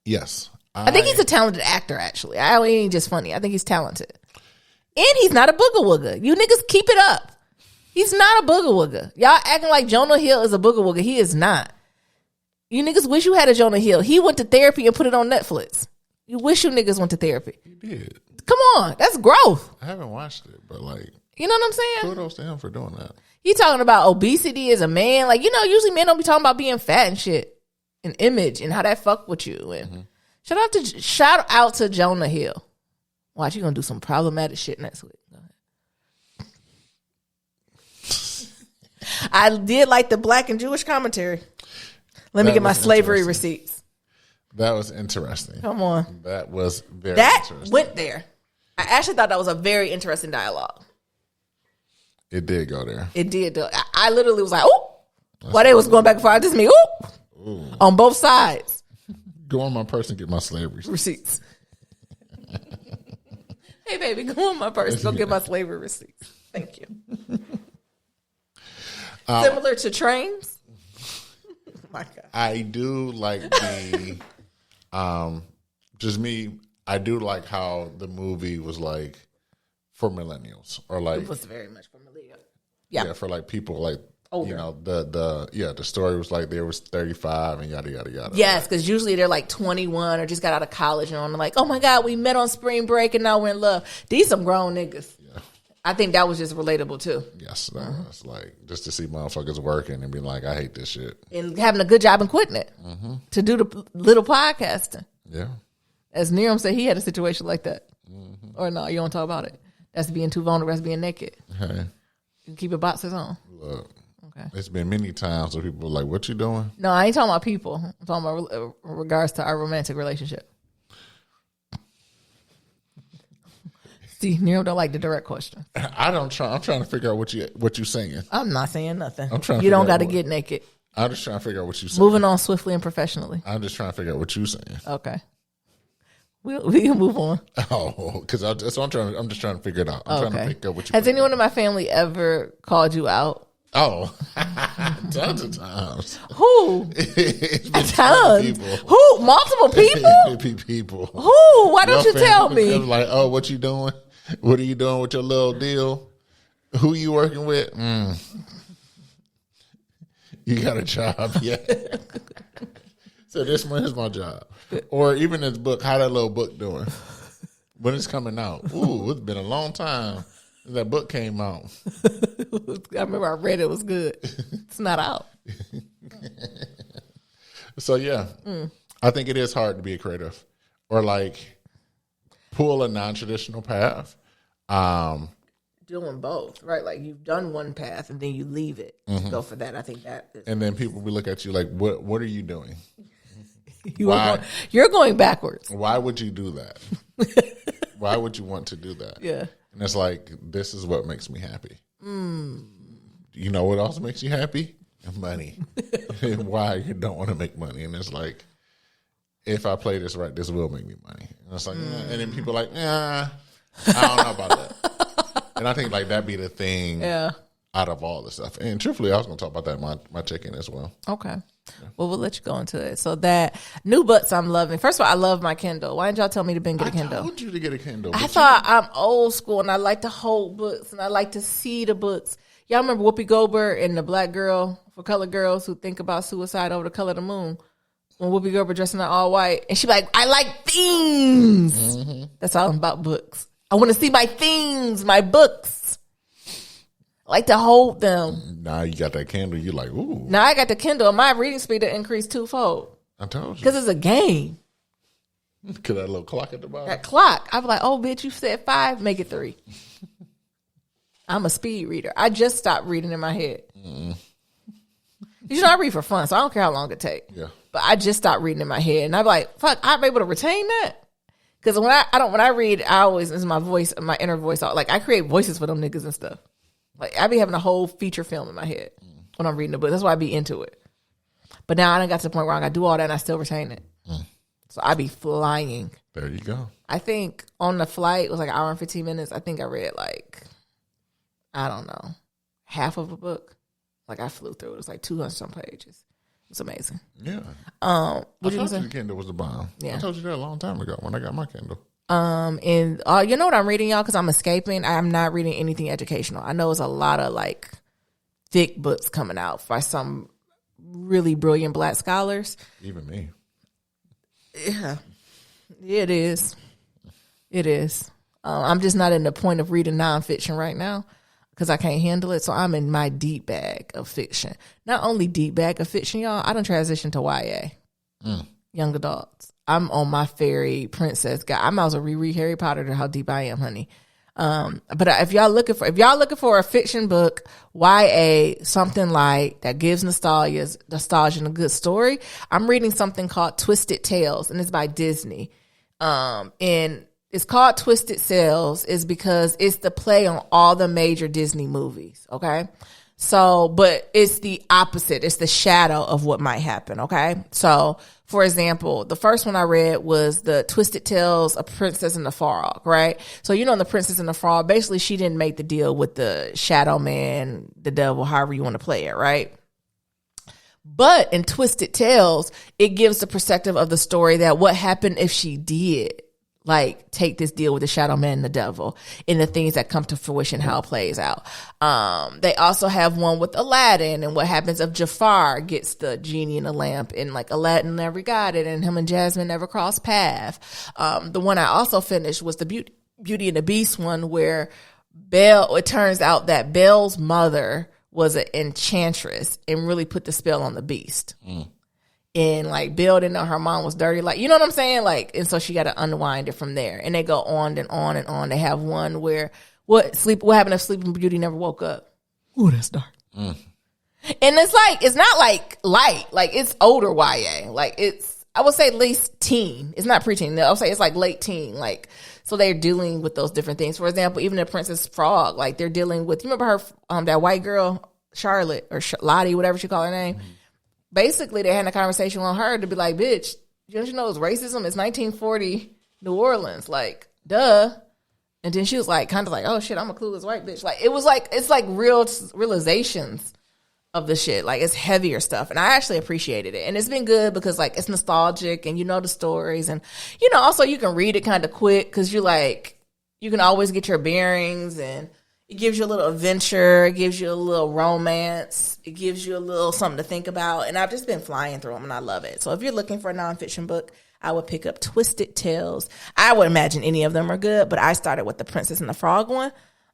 Speaker 1: Yes.
Speaker 2: I think he's a talented actor, actually. I don't ain't just funny. I think he's talented. And he's not a booger wooger. You niggas keep it up. He's not a booger wooger. Y'all acting like Jonah Hill is a booger wooger. He is not. You niggas wish you had a Jonah Hill. He went to therapy and put it on Netflix. You wish you niggas went to therapy.
Speaker 1: He did.
Speaker 2: Come on. That's growth.
Speaker 1: I haven't watched it, but like.
Speaker 2: You know what I'm saying?
Speaker 1: Kudos to him for doing that.
Speaker 2: He talking about obesity as a man. Like, you know, usually men don't be talking about being fat and shit. And image and how that fuck with you. And shout out to Jonah Hill. Watch, you gonna do some problematic shit next week. Go ahead. I did like the black and Jewish commentary. Let me get my slavery receipts.
Speaker 1: That was interesting.
Speaker 2: Come on.
Speaker 1: That was very
Speaker 2: interesting.
Speaker 1: interesting.
Speaker 2: Went there. I actually thought that was a very interesting dialogue.
Speaker 1: It did go there.
Speaker 2: It did. I literally was like, oh, while they was going back and forth, just me, oh, on both sides.
Speaker 1: Go on my purse and get my slavery
Speaker 2: receipts. Hey, baby, go on my purse. Go get my slavery receipts. Thank you. Similar to trains. My God.
Speaker 1: I do like the, just me. I do like how the movie was like for millennials or like
Speaker 2: It was very much for millennials.
Speaker 1: Yeah, for like people like
Speaker 2: older.
Speaker 1: You know the story was like there was 35 and yada yada yada.
Speaker 2: Yes, because usually they're like 21 or just got out of college and on like, oh my God, we met on spring break and now we're in love. These some grown niggas. Yeah. I think that was just relatable too.
Speaker 1: Yes, it's like just to see motherfuckers working and be like, I hate this shit,
Speaker 2: and having a good job and quitting it to do the little podcasting.
Speaker 1: Yeah, as
Speaker 2: Niram said, he had a situation like that. Or no, you don't talk about it. That's being too vulnerable. That's being naked.
Speaker 1: Hey,
Speaker 2: you can keep your boxers on.
Speaker 1: Look, okay. It's been many times where people are like, "What you doing?"
Speaker 2: No, I ain't talking about people. I'm talking about regards to our romantic relationship. See, Nero don't like the direct question.
Speaker 1: I'm trying to figure out what you saying.
Speaker 2: I'm not saying nothing.
Speaker 1: I'm trying.
Speaker 2: You don't got to get naked.
Speaker 1: I'm just trying to figure out what you saying.
Speaker 2: Moving on swiftly and professionally.
Speaker 1: I'm just trying to figure out what you saying.
Speaker 2: Okay. We can move on.
Speaker 1: Oh, because that's what I'm just trying to figure it out. I'm trying to pick up what you.
Speaker 2: Has anyone in my family ever called you out?
Speaker 1: Oh, tons of times.
Speaker 2: Who? Tons. Who? Multiple people?
Speaker 1: People.
Speaker 2: Who? Why don't you tell me?
Speaker 1: Like, oh, what you doing? What are you doing with your little deal? Who you working with? You got a job yet? So this one is my job. Or even this book, how that little book doing? When it's coming out? Ooh, it's been a long time since that book came out.
Speaker 2: I remember I read it was good. It's not out.
Speaker 1: So yeah, I think it is hard to be a creative or like pull a non-traditional path.
Speaker 2: Doing both, right? Like you've done one path and then you leave it to go for that. I think that is.
Speaker 1: And then people will look at you like, what are you doing?
Speaker 2: You're going backwards.
Speaker 1: Why would you do that? Why would you want to do that?
Speaker 2: Yeah.
Speaker 1: And it's like, this is what makes me happy. You know what else makes you happy? Money. And why you don't want to make money. And it's like, if I play this right, this will make me money. And it's like, and then people are like, I don't know about that. And I think like that be the thing out of all the stuff. And truthfully, I was going to talk about that in my check-in as well.
Speaker 2: Okay. Well, we'll let you go into it. So that new books I'm loving. First of all, I love my Kindle. Why didn't y'all tell me to get a Kindle?
Speaker 1: I told you to get a Kindle.
Speaker 2: I thought I'm old school and I like to hold books and I like to see the books. Y'all remember Whoopi Goldberg and the black girl for colored girls who think about suicide over the color of the moon? When Whoopi Goldberg dressing in all white and she be like, I like things. That's all about books. I want to see my things, my books. I like to hold them.
Speaker 1: Now you got that Kindle. You're like, ooh.
Speaker 2: Now I got the Kindle. My reading speed increased twofold.
Speaker 1: I told you.
Speaker 2: Because it's a game.
Speaker 1: Because that little clock at the bottom.
Speaker 2: That clock. I was like, oh, bitch, you said 5, make it 3. I'm a speed reader. I just stopped reading in my head. You know, I read for fun, so I don't care how long it takes.
Speaker 1: Yeah.
Speaker 2: But I just stopped reading in my head. And I'm like, fuck, I'm able to retain that. Because when I read, I always, it's my voice, my inner voice. Like, I create voices for them niggas and stuff. Like, I be having a whole feature film in my head when I'm reading a book. That's why I be into it. But now I done got to the point where I got to do all that and I still retain it. So I be flying.
Speaker 1: There you go.
Speaker 2: I think on the flight, it was like an hour and 15 minutes. I think I read like, I don't know, half of a book. Like I flew through it. It was like 200-some pages. It's amazing.
Speaker 1: Yeah.
Speaker 2: What
Speaker 1: I
Speaker 2: you
Speaker 1: told
Speaker 2: say?
Speaker 1: you the Kindle was the bomb. Yeah. I told you that a long time ago when I got my Kindle.
Speaker 2: And you know what I'm reading, y'all? Because I'm escaping. I'm not reading anything educational. I know it's a lot of like thick books coming out by some really brilliant black scholars.
Speaker 1: Even me.
Speaker 2: Yeah, it is. It is. I'm just not in the point of reading nonfiction right now because I can't handle it. So I'm in my deep bag of fiction. Not only deep bag of fiction, y'all. I done transitioned to YA, young adults. I'm on my fairy princess guy. I might as well reread Harry Potter to how deep I am, honey. But if y'all looking for a fiction book, YA, something like that gives nostalgia and a good story, I'm reading something called Twisted Tales, and it's by Disney. And it's called Twisted Sales is because it's the play on all the major Disney movies. Okay. So, but it's the opposite. It's the shadow of what might happen. Okay. So, for example, the first one I read was the Twisted Tales of Princess and the Frog, right? So, in the Princess and the Frog, basically she didn't make the deal with the shadow man, the devil, however you want to play it, right? But in Twisted Tales, it gives the perspective of the story that what happened if she did take this deal with the shadow man and the devil and the things that come to fruition, how it plays out. They also have one with Aladdin and what happens if Jafar gets the genie in the lamp and Aladdin never got it and him and Jasmine never crossed paths. The one I also finished was the Beauty and the Beast one where it turns out that Belle's mother was an enchantress and really put the spell on the beast. And Belle didn't know her mom was dirty. You know what I'm saying? And so she got to unwind it from there. And they go on and on and on. They have one where what happened if Sleeping Beauty never woke up? Ooh, that's dark. And it's not light. It's older YA. It's, I would say at least teen. It's not preteen. I would say it's late teen. So they're dealing with those different things. For example, even the Princess Frog, they're dealing with, you remember her, that white girl, Charlotte or Lottie, whatever she called her name? Basically, they had a conversation with her to be like, bitch, don't you know it's racism? It's 1940 New Orleans. Duh. And then she was oh shit, I'm a clueless white bitch. It's real realizations of the shit. It's heavier stuff. And I actually appreciated it. And it's been good because it's nostalgic and the stories. And, also you can read it kind of quick because you can always get your bearings and it gives you a little adventure. It gives you a little romance. It gives you a little something to think about. And I've just been flying through them and I love it. So if you're looking for a nonfiction book, I would pick up Twisted Tales. I would imagine any of them are good, but I started with the Princess and the Frog one.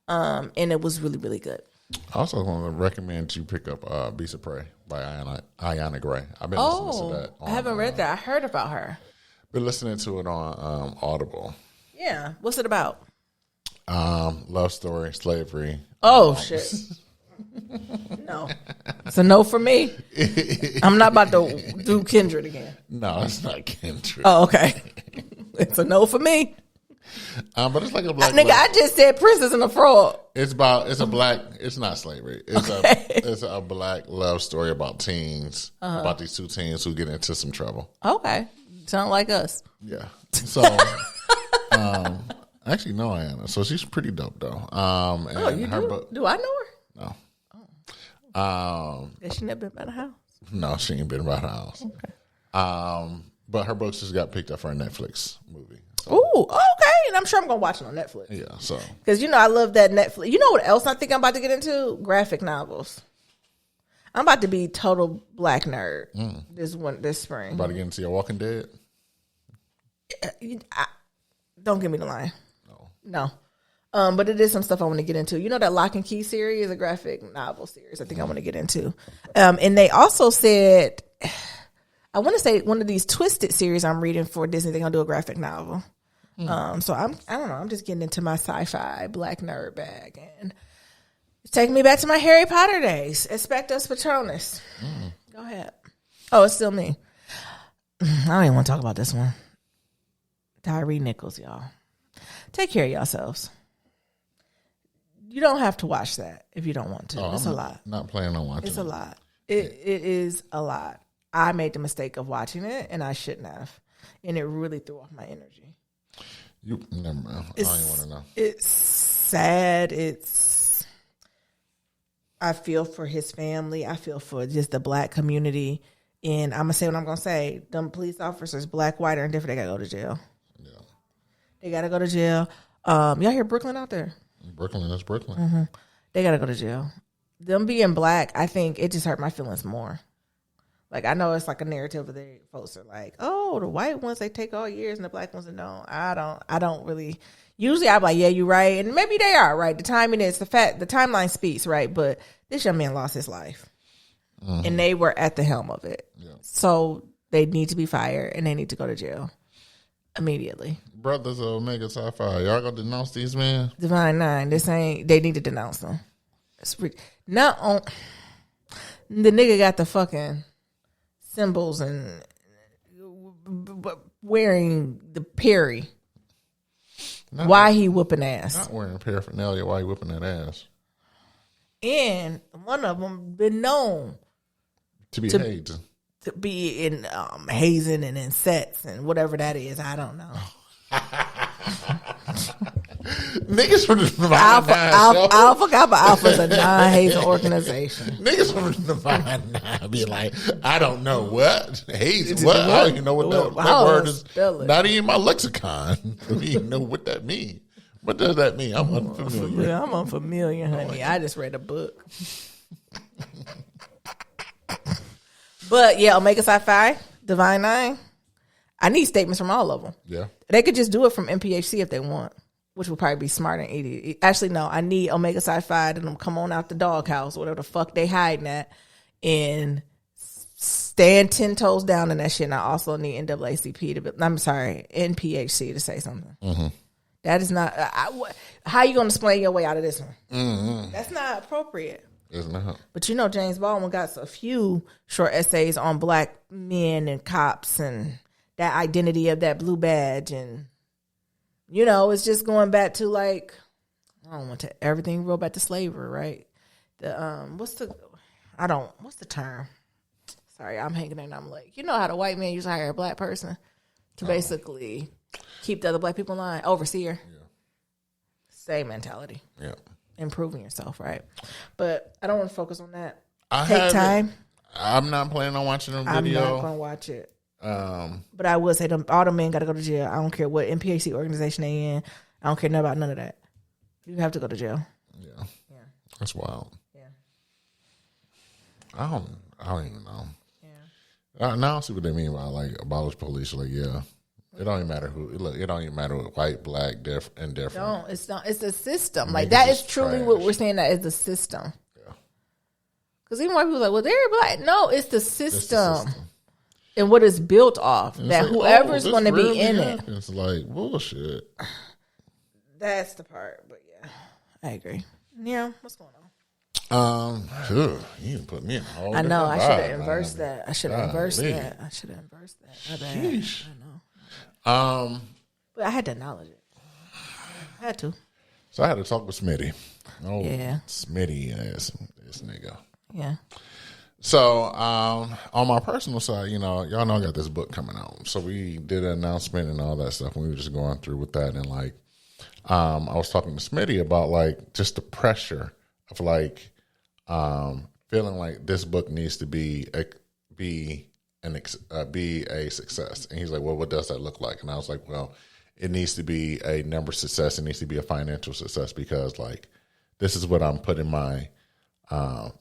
Speaker 2: And it was really, really good.
Speaker 1: I also want to recommend you pick up Beast of Prey by Ayana Gray. I've been listening to that.
Speaker 2: I haven't read that. I heard about her.
Speaker 1: Been listening to it on Audible.
Speaker 2: Yeah. What's it about?
Speaker 1: Love story, slavery.
Speaker 2: Oh, shit. No. It's a no for me. I'm not about to do Kindred again.
Speaker 1: No, it's not Kindred.
Speaker 2: Oh, okay. It's a no for me.
Speaker 1: But it's like a black.
Speaker 2: Nigga, I just said Princess and the Frog.
Speaker 1: It's a black. It's not slavery. It's a black love story about teens. About these two teens who get into some trouble.
Speaker 2: Okay, sound like us.
Speaker 1: Yeah. So, actually, no, Anna. So she's pretty dope though. And
Speaker 2: you do? Do I know her?
Speaker 1: No.
Speaker 2: Has she never been by the house?
Speaker 1: No, she ain't been by the house. Okay. But her books just got picked up for a Netflix movie. So.
Speaker 2: Ooh, okay. And I'm sure I'm gonna watch it on Netflix.
Speaker 1: Yeah, so
Speaker 2: because I love that Netflix. You know what else I think I'm about to get into? Graphic novels. I'm about to be total black nerd this spring.
Speaker 1: About to get into your Walking Dead.
Speaker 2: Don't give me the line. No. But it is some stuff I want to get into. That Lock and Key series is a graphic novel series I think I want to get into. And they also said, I want to say one of these Twisted series I'm reading for Disney, they're going to do a graphic novel. So I don't know. I'm just getting into my sci-fi black nerd bag. And it's taking me back to my Harry Potter days. Expectus Patronus. Go ahead. Oh, it's still me. I don't even want to talk about this one. Tyree Nichols, y'all. Take care of yourselves. You don't have to watch that if you don't want to. It's a lot.
Speaker 1: Not planning on watching.
Speaker 2: It's a lot. It is a lot. I made the mistake of watching it, and I shouldn't have. And it really threw off my energy.
Speaker 1: Never mind. I don't even want to know.
Speaker 2: It's sad. I feel for his family. I feel for just the black community. And I'm going to say what I'm going to say. Them police officers, black, white, or indifferent, they got to go to jail. Yeah. They got to go to jail. Y'all hear Brooklyn out there?
Speaker 1: Brooklyn, that's Brooklyn.
Speaker 2: Mm-hmm. They got to go to jail. Them being black, I think it just hurt my feelings more. I know it's a narrative of the folks are like, oh, the white ones, they take all years and the black ones don't. I don't really. Usually I'm like, yeah, you're right. And maybe they are right. The timing is the timeline speaks, right? But this young man lost his life. Mm-hmm. And they were at the helm of it. Yeah. So they need to be fired and they need to go to jail immediately.
Speaker 1: Brothers of Omega Sci-Fi, y'all gonna denounce these men?
Speaker 2: Divine Nine, they need to denounce them. The nigga got the fucking symbols and wearing the Perry. Why he whooping ass?
Speaker 1: Not wearing paraphernalia. Why he whipping that ass?
Speaker 2: And one of them been known
Speaker 1: To be hazed.
Speaker 2: to be in hazing and in sets and whatever that is. I don't know.
Speaker 1: Niggas from the
Speaker 2: Alpha Kappa Alpha is a non-hazing organization.
Speaker 1: Niggas from the Divine Nine be like, I don't know what hazing. What? I don't even know what that word is. Not even my lexicon. I don't even know what that means. What does that mean? I'm unfamiliar.
Speaker 2: Yeah, I'm unfamiliar, honey. I just read a book. But yeah, Omega Psi-Phi, Divine Nine. I need statements from all of them.
Speaker 1: Yeah.
Speaker 2: They could just do it from MPHC if they want, which would probably be smart and easy. Actually, no, I need Omega Psi-Phi to them come on out the doghouse, whatever the fuck they hiding at, and stand 10 toes down in that shit. And I also need NPHC to say something.
Speaker 1: Mm-hmm.
Speaker 2: That is not, how you going to explain your way out of this one? Mm-hmm. That's not appropriate.
Speaker 1: It's not.
Speaker 2: But James Baldwin got a few short essays on black men and cops and that identity of that blue badge. And, it's just going back to like, I don't want to, everything roll back to slavery, right? What's the term? Sorry, I'm hanging there and I'm like, how the white man used to hire a black person to basically keep the other black people in line? Overseer. Yeah. Same mentality. Yeah. Improving yourself, right? But I don't want to focus on that. Take time.
Speaker 1: I'm not planning on watching the video.
Speaker 2: I'm not going to watch it. But I will say all the men got to go to jail. I don't care what MPHC organization they in. I don't care about none of that. You have to go to jail.
Speaker 1: Yeah. That's wild.
Speaker 2: Yeah.
Speaker 1: I don't even know. Yeah. Now I see what they mean by like abolish police. Like, yeah. It don't even matter who. Look, it don't even matter what white, black, indifferent. No,
Speaker 2: it's not. It's a system. Like that is truly trash. What we're saying. That is the system. Yeah. Because even white people are like, well, they're black. No, it's the system. And what it's built off. And that like, whoever's going to be in it.
Speaker 1: It's like bullshit.
Speaker 2: That's the part. But yeah, I agree. Yeah, what's going on?
Speaker 1: You can put me in a whole
Speaker 2: I know. I should have inversed that. I should have inversed that. I know. But I had to acknowledge it. I had to.
Speaker 1: So I had to talk with Smitty. Oh,
Speaker 2: yeah.
Speaker 1: Smitty ass this nigga.
Speaker 2: Yeah.
Speaker 1: So on my personal side, y'all know I got this book coming out. So we did an announcement and all that stuff. And we were just going through with that. And like, I was talking to Smitty about like just the pressure of like feeling like this book needs to be a success. And he's like, well, what does that look like? And I was like, well, it needs to be a number success. It needs to be a financial success because like this is what I'm putting my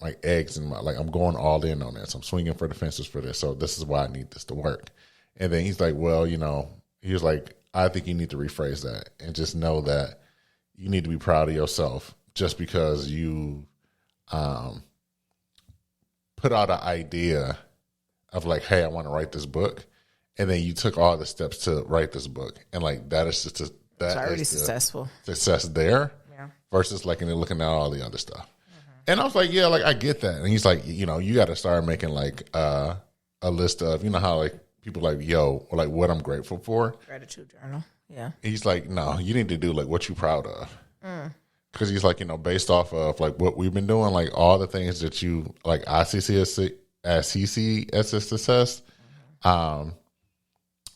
Speaker 1: like eggs in my, like I'm going all in on this. I'm swinging for the fences for this. So this is why I need this to work. And then he's like, well, he was like, I think you need to rephrase that and just know that you need to be proud of yourself just because you put out an idea of like, hey, I want to write this book, and then you took all the steps to write this book, and like that is just
Speaker 2: it's already successful
Speaker 1: success there, yeah. Versus like and then looking at all the other stuff, and I was like, yeah, like I get that, and he's like, you got to start making like a list of how like people like or like what I'm grateful for,
Speaker 2: gratitude journal, yeah.
Speaker 1: He's like, no, you need to do like what you proud of. Because he's like, based off of like what we've been doing, like all the things that you like, I see as he see as a success, or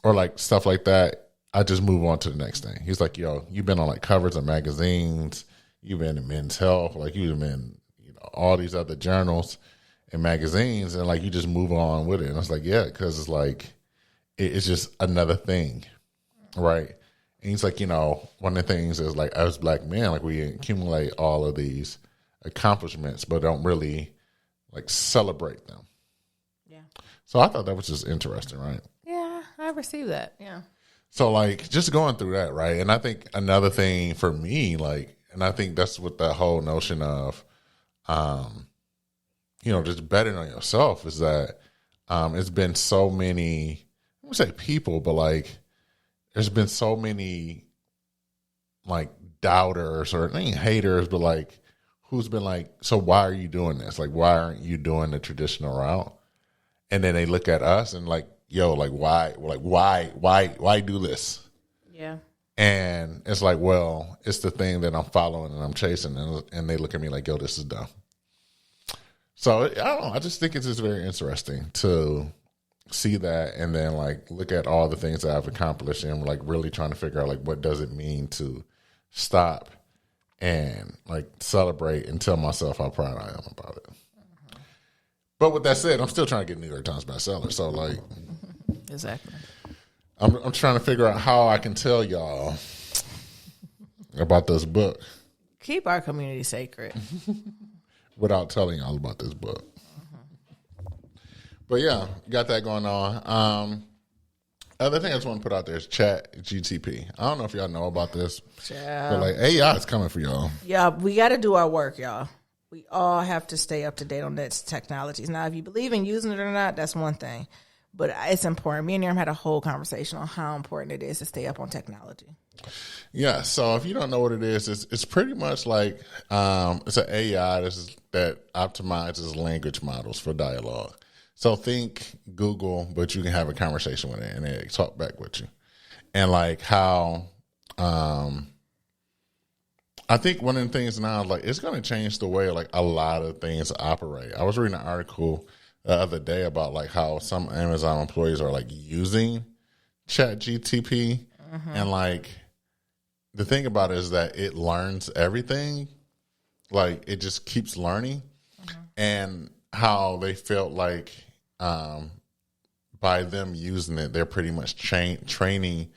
Speaker 1: like stuff like that. I just move on to the next thing. He's like, you've been on like covers of magazines, you've been in Men's Health, like you've been, all these other journals and magazines, and like you just move on with it. And I was like, yeah, because it's like it's just another thing, right? And he's like, one of the things is like as black men, like we accumulate all of these accomplishments, but don't really like celebrate them.
Speaker 2: Yeah.
Speaker 1: So I thought that was just interesting, right?
Speaker 2: Yeah, I received that. Yeah.
Speaker 1: So like just going through that, right? And I think another thing for me, like, and I think that's what the whole notion of, just betting on yourself is that it's been so many, I wouldn't say people, but like, there's been so many like doubters or haters, but like who's been like, so why are you doing this? Like, why aren't you doing the traditional route? And then they look at us and like, why do this?
Speaker 2: Yeah.
Speaker 1: And it's like, well, it's the thing that I'm following and I'm chasing, and they look at me like, yo, this is dumb. So I don't know. I just think it's just very interesting to see that, and then like look at all the things that I've accomplished, and like really trying to figure out like what does it mean to stop and like celebrate and tell myself how proud I am about it. But with that said, I'm still trying to get New York Times bestseller. So like,
Speaker 2: Exactly.
Speaker 1: I'm trying to figure out how I can tell y'all about this book
Speaker 2: Keep our community sacred.
Speaker 1: without telling y'all about this book. But yeah, got that going on. Other thing I just want to put out there is Chat GTP. I don't know if y'all know about this, but like AI is coming for y'all.
Speaker 2: Yeah, we got to do our work, y'all. We all have to stay up to date on that technologies. Now, if you believe in using it or not, that's one thing. But it's important. Me and Aaron had a whole conversation on how important it is to stay up on technology.
Speaker 1: Yeah, so if you don't know what it is, it's pretty much like it's an AI that optimizes language models for dialogue. So think Google, but you can have a conversation with it and it talk back with you. And like how I think one of the things now, like it's going to change the way like a lot of things operate. I was reading an article the other day about like how some Amazon employees are like using Chat GTP, and like the thing about it is that it learns everything. Like it just keeps learning, and how they felt like by them using it, they're pretty much training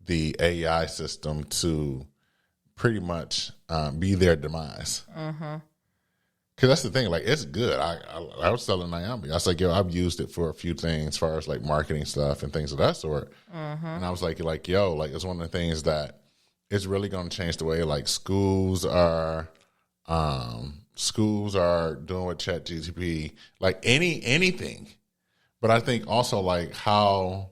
Speaker 1: the AI system to pretty much be their demise. Because that's the thing, like it's good. I was telling Naomi, I was like, yo, I've used it for a few things as far as like marketing stuff and things of that sort. And I was like, yo, like it's one of the things that it's really going to change the way like schools are doing with Chat GTP, like anything. But I think also like how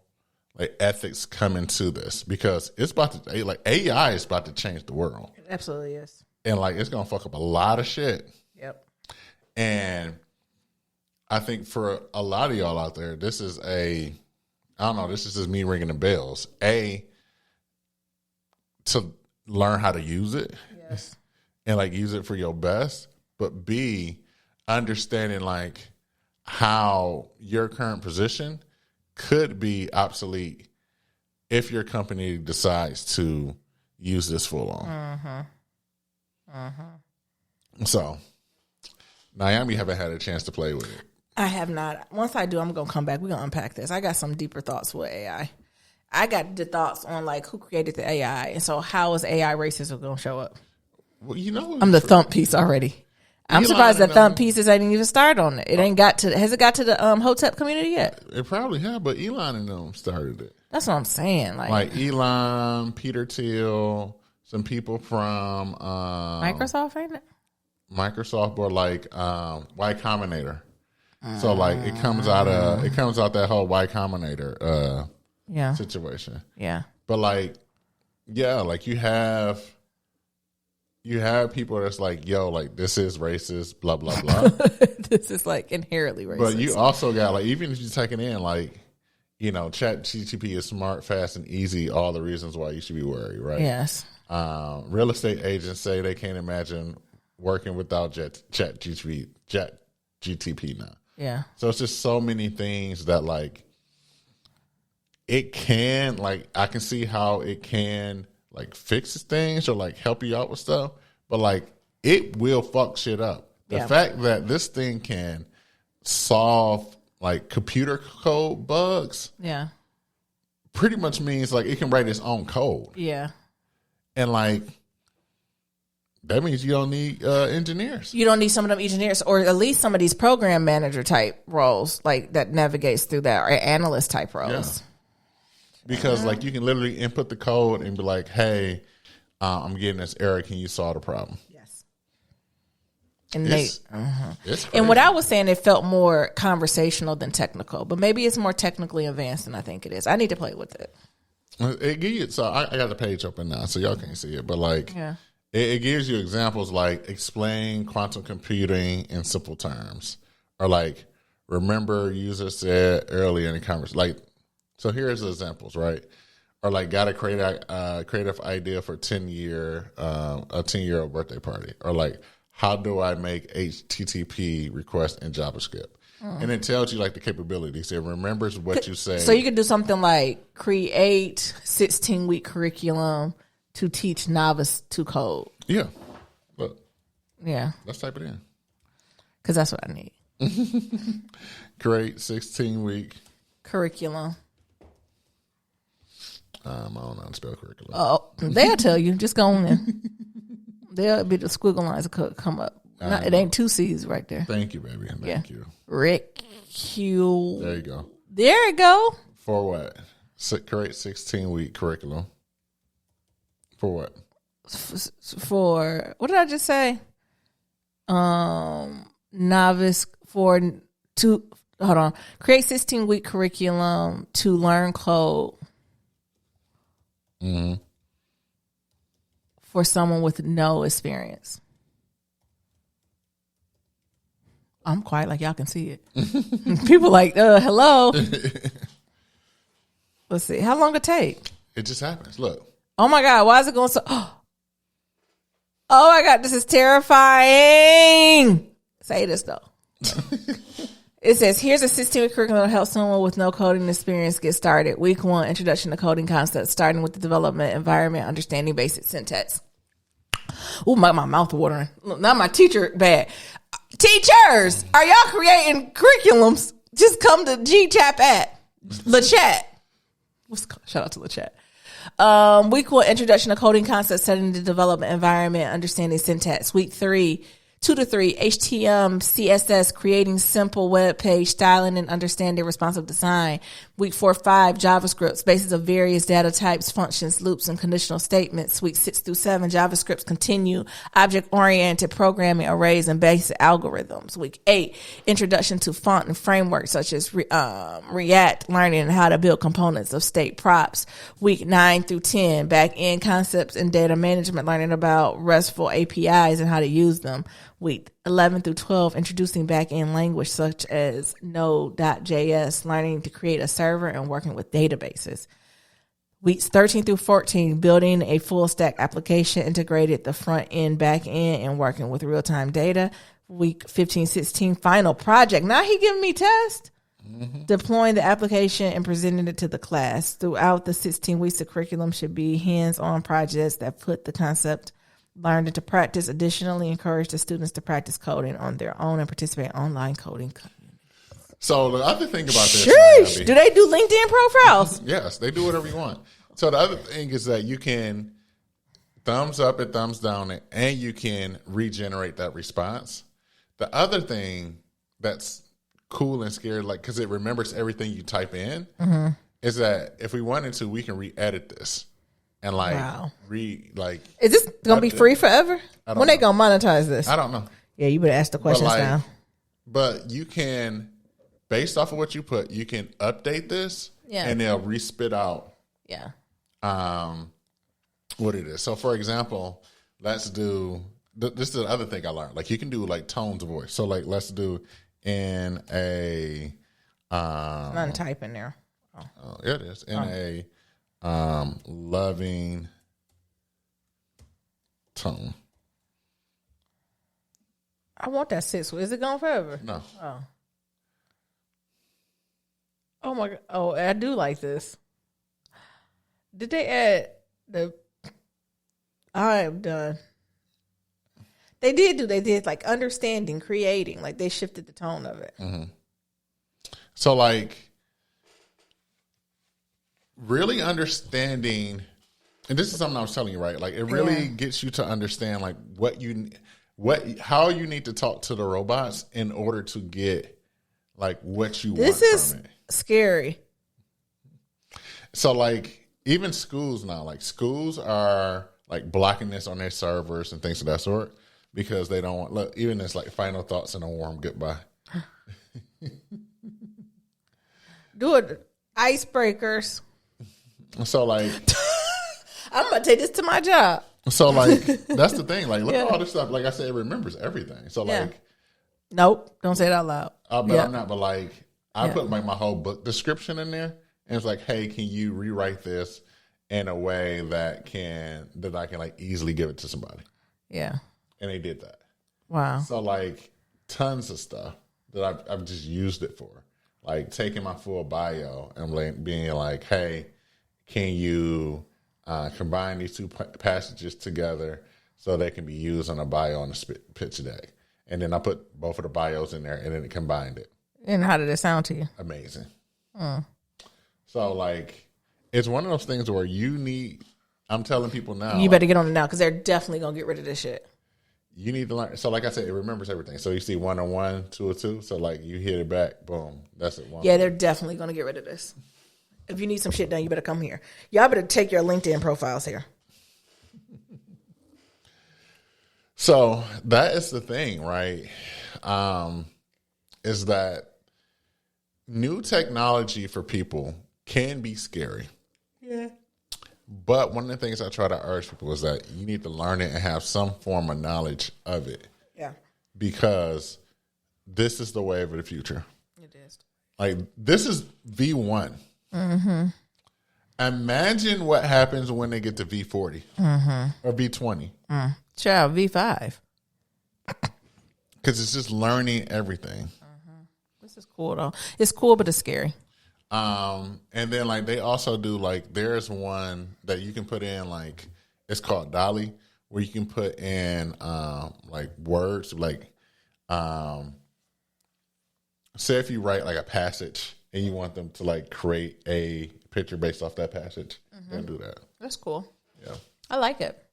Speaker 1: like ethics come into this, because it's about to like AI is about to change the world.
Speaker 2: It absolutely is.
Speaker 1: And like it's gonna fuck up a lot of shit.
Speaker 2: Yep.
Speaker 1: And I think for a lot of y'all out there, this is this is just me ringing the bells. A, to learn how to use it.
Speaker 2: Yes.
Speaker 1: And like use it for your best. But B, understanding like how your current position could be obsolete if your company decides to use this full on. So, Naomi haven't had a chance to play with it.
Speaker 2: I have not. Once I do, I'm going to come back. We're going to unpack this. I got some deeper thoughts with AI. I got the thoughts on like who created the AI, and so how is AI racism going to show up?
Speaker 1: Well, you know,
Speaker 2: I'm the thump piece already. I'm surprised that thump pieces ain't even started on it. It ain't got to. Has it got to the Hotep community yet?
Speaker 1: It probably have, but Elon and them started it.
Speaker 2: That's what I'm saying.
Speaker 1: Like Elon, Peter Thiel, some people from
Speaker 2: Microsoft, ain't it?
Speaker 1: Microsoft, or like Y Combinator. So like it comes out that whole Y Combinator situation.
Speaker 2: Yeah.
Speaker 1: But like, yeah, like you have people that's like, yo, like this is racist, blah blah blah.
Speaker 2: This is like inherently racist.
Speaker 1: But you also got like, even if you take it in, like, you know, Chat GTP is smart, fast, and easy. All the reasons why you should be worried, right?
Speaker 2: Yes.
Speaker 1: Real estate agents say they can't imagine working without Chat GTP now.
Speaker 2: Yeah.
Speaker 1: So it's just so many things that like it can, like I can see how it can like fix things or like help you out with stuff, but like it will fuck shit up. The fact that this thing can solve like computer code bugs, pretty much means like it can write its own code.
Speaker 2: Yeah.
Speaker 1: And like that means you don't need engineers.
Speaker 2: You don't need some of them engineers, or at least some of these program manager type roles, like that navigates through that, or analyst type roles.
Speaker 1: Yeah. Because like you can literally input the code and be like, "Hey, I'm getting this error. Can you solve the problem?"
Speaker 2: Yes. And
Speaker 1: it's
Speaker 2: and what I was saying, it felt more conversational than technical, but maybe it's more technically advanced than I think it is. I need to play with it.
Speaker 1: It gives you, so I got the page open now, so y'all can't see it, but like, it gives you examples like explain quantum computing in simple terms, or like remember user said earlier in the conversation, like. So here's the examples, right? or like got a creative idea for a 10-year-old birthday party, or like how do I make HTTP request in JavaScript? And it tells you like the capabilities. It remembers what you say.
Speaker 2: So you could do something like create 16-week curriculum to teach novice to code.
Speaker 1: Yeah. Look,
Speaker 2: Yeah,
Speaker 1: let's type it in.
Speaker 2: because that's what I need.
Speaker 1: Create 16-week.
Speaker 2: Curriculum.
Speaker 1: I don't know how to spell curriculum.
Speaker 2: Oh, they'll tell you. Just go on in. There'll be the squiggle lines that could come up. It ain't 2 C's right there.
Speaker 1: Thank you, baby. Thank you.
Speaker 2: Rick Q.
Speaker 1: There you go.
Speaker 2: There you go.
Speaker 1: For what? Create 16-week curriculum. For what?
Speaker 2: For what did I just say? Novice to hold on. Create 16-week curriculum to learn code for someone with no experience. I'm quiet like y'all can see it. People like, hello. Let's see. How long it take?
Speaker 1: It just happens. Look.
Speaker 2: Oh my God, why is it going so? Oh my God, this is terrifying. Say this though. It says, here's a 16-week curriculum to help someone with no coding experience get started. Week 1, introduction to coding concepts, starting with the development environment, understanding basic syntax. Ooh, my mouth watering. Look, now my teacher bad. Teachers, are y'all creating curriculums? Just come to GChat at LeChat. Shout out to LeChat. Week 1, introduction to coding concepts, setting the development environment, understanding syntax. Week 3, 2 to 3, HTML, CSS, creating simple web page, styling and understanding responsive design. Week 4, 5, JavaScript, basis of various data types, functions, loops, and conditional statements. Week 6 through 7, JavaScript, continue, object-oriented programming, arrays, and basic algorithms. Week 8, introduction to font and frameworks such as React, learning how to build components of state props. Week 9 through 10, back-end concepts and data management, learning about RESTful APIs and how to use them. Week 11 through 12, introducing back-end language such as Node.js, learning to create a server and working with databases. Weeks 13 through 14, building a full-stack application, integrated the front-end, back-end, and working with real-time data. Week 15, 16, final project. Now he giving me test. Deploying the application and presenting it to the class. Throughout the 16 weeks, the curriculum should be hands-on projects that put the concept learned into practice. Additionally, encourage the students to practice coding on their own and participate in online coding communities.
Speaker 1: So the other thing about this,
Speaker 2: Sheesh. Do they do LinkedIn profiles?
Speaker 1: Yes, they do whatever you want. So the other thing is that you can thumbs up and thumbs down it, and you can regenerate that response. The other thing that's cool and scary, like because it remembers everything you type in, is that if we wanted to, we can re-edit this and like
Speaker 2: Is this gonna be free forever? When they gonna monetize this?
Speaker 1: I don't know.
Speaker 2: Yeah, you better ask the questions now.
Speaker 1: But you can, based off of what you put, you can update this, and they'll re-spit out.
Speaker 2: Yeah.
Speaker 1: What it is. So, for example, let's do. This is the other thing I learned. Like you can do like tones of voice. So, like let's do in a.
Speaker 2: None type in there.
Speaker 1: Oh, yeah, it is in a. Loving tone.
Speaker 2: I want that 6. Is it gone forever?
Speaker 1: No.
Speaker 2: Oh my God. Oh, I do like this. Did they add the? I am done. They did like understanding, creating, like they shifted the tone of it.
Speaker 1: So like. Really understanding, and this is something I was telling you, right? Like it really gets you to understand like how you need to talk to the robots in order to get like what you want from it.
Speaker 2: This is scary.
Speaker 1: So like even schools now, like schools are like blocking this on their servers and things of that sort because they don't want. Look, even it's like final thoughts and a warm goodbye.
Speaker 2: Do it, icebreakers.
Speaker 1: So like,
Speaker 2: I'm gonna take this to my job.
Speaker 1: So like, that's the thing. Like, look at all this stuff. Like I said, it remembers everything. So like,
Speaker 2: nope, don't say it out loud.
Speaker 1: But I'm not. But like, I put like my whole book description in there, and it's like, hey, can you rewrite this in a way that I can like easily give it to somebody.
Speaker 2: Yeah.
Speaker 1: And they did that.
Speaker 2: Wow.
Speaker 1: So like tons of stuff that I've just used it for. Like taking my full bio and like being like, hey, can you combine these two passages together so they can be used on a bio on the pitch deck? And then I put both of the bios in there and then it combined it.
Speaker 2: And how did it sound to you?
Speaker 1: Amazing. So like, it's one of those things where I'm telling people now.
Speaker 2: You better get on it now because they're definitely going to get rid of this shit.
Speaker 1: You need to learn. So like I said, it remembers everything. So you see 101, 202. So like you hit it back, boom, that's it.
Speaker 2: Yeah, they're definitely going to get rid of this. If you need some shit done, you better come here. Y'all better take your LinkedIn profiles here.
Speaker 1: So that is the thing, right? Is that new technology for people can be scary.
Speaker 2: Yeah.
Speaker 1: But one of the things I try to urge people is that you need to learn it and have some form of knowledge of it.
Speaker 2: Yeah.
Speaker 1: Because this is the wave of the future.
Speaker 2: It is.
Speaker 1: Like, this is V1. Mm-hmm. Imagine what happens when they get to V40 or V20.
Speaker 2: Child, V5.
Speaker 1: Because it's just learning everything.
Speaker 2: This is cool, though. It's cool, but it's scary.
Speaker 1: And then, like, they also do, like, there's one that you can put in, like, it's called Dolly, where you can put in, like, words, like, say if you write, like, a passage and you want them to, like, create a picture based off that passage, they'll do that.
Speaker 2: That's cool.
Speaker 1: Yeah.
Speaker 2: I like it.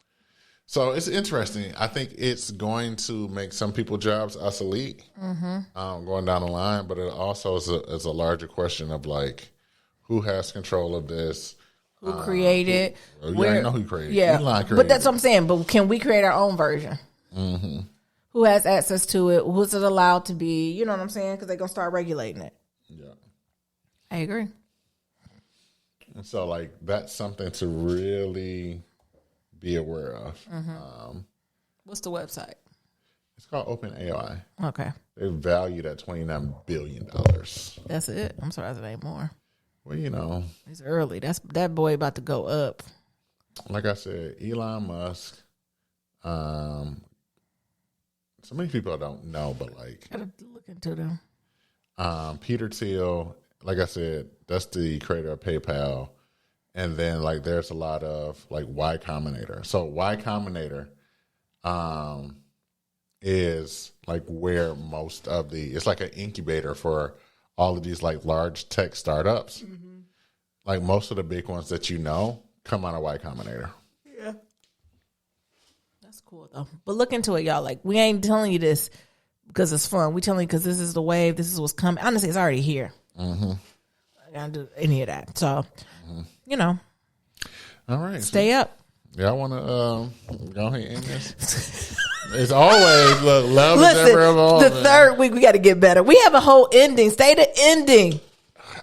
Speaker 1: So it's interesting. I think it's going to make some people's jobs obsolete going down the line, but it also is a larger question of like, who has control of this?
Speaker 2: Who created?
Speaker 1: I know who created.
Speaker 2: Yeah,
Speaker 1: Elon created
Speaker 2: but that's what I'm saying. But can we create our own version? Mm-hmm. Who has access to it? Who's it allowed to be? You know what I'm saying? Because they're gonna start regulating it.
Speaker 1: Yeah,
Speaker 2: I agree.
Speaker 1: and so like that's something to really be aware of.
Speaker 2: What's the website?
Speaker 1: It's called OpenAI.
Speaker 2: Okay,
Speaker 1: They're valued at $29 billion.
Speaker 2: that's it. I'm surprised it ain't more.
Speaker 1: Well, you know,
Speaker 2: It's early. That boy about to go up.
Speaker 1: like I said, Elon Musk. So many people I don't know, but like
Speaker 2: Gotta look into them.
Speaker 1: Peter Thiel, like I said, that's the creator of PayPal. And then like there's a lot of like Y Combinator. So Y Combinator is like where most of it's like an incubator for all of these like large tech startups. Like most of the big ones that you know come out of Y Combinator.
Speaker 2: Yeah. That's cool though. But look into it, y'all. Like we ain't telling you this because it's fun. We telling you because this is the wave. This is what's coming. Honestly, it's already here. I gotta do any of that. So, you know,
Speaker 1: All right.
Speaker 2: stay up.
Speaker 1: Yeah, I want to go ahead and end this. It's always, look, love is
Speaker 2: Listen,
Speaker 1: ever evolving.
Speaker 2: the third week we got to get better. We have a whole ending. Stay the ending.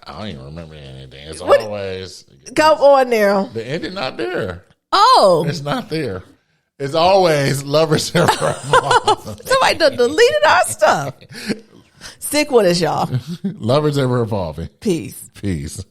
Speaker 1: I don't even remember anything. It's
Speaker 2: What-
Speaker 1: always,
Speaker 2: Go on now.
Speaker 1: the ending not there.
Speaker 2: Oh,
Speaker 1: It's not there. It's always lovers ever evolving.
Speaker 2: somebody done deleted our stuff. Stick with us, y'all.
Speaker 1: Lovers ever evolving.
Speaker 2: Peace.
Speaker 1: Peace.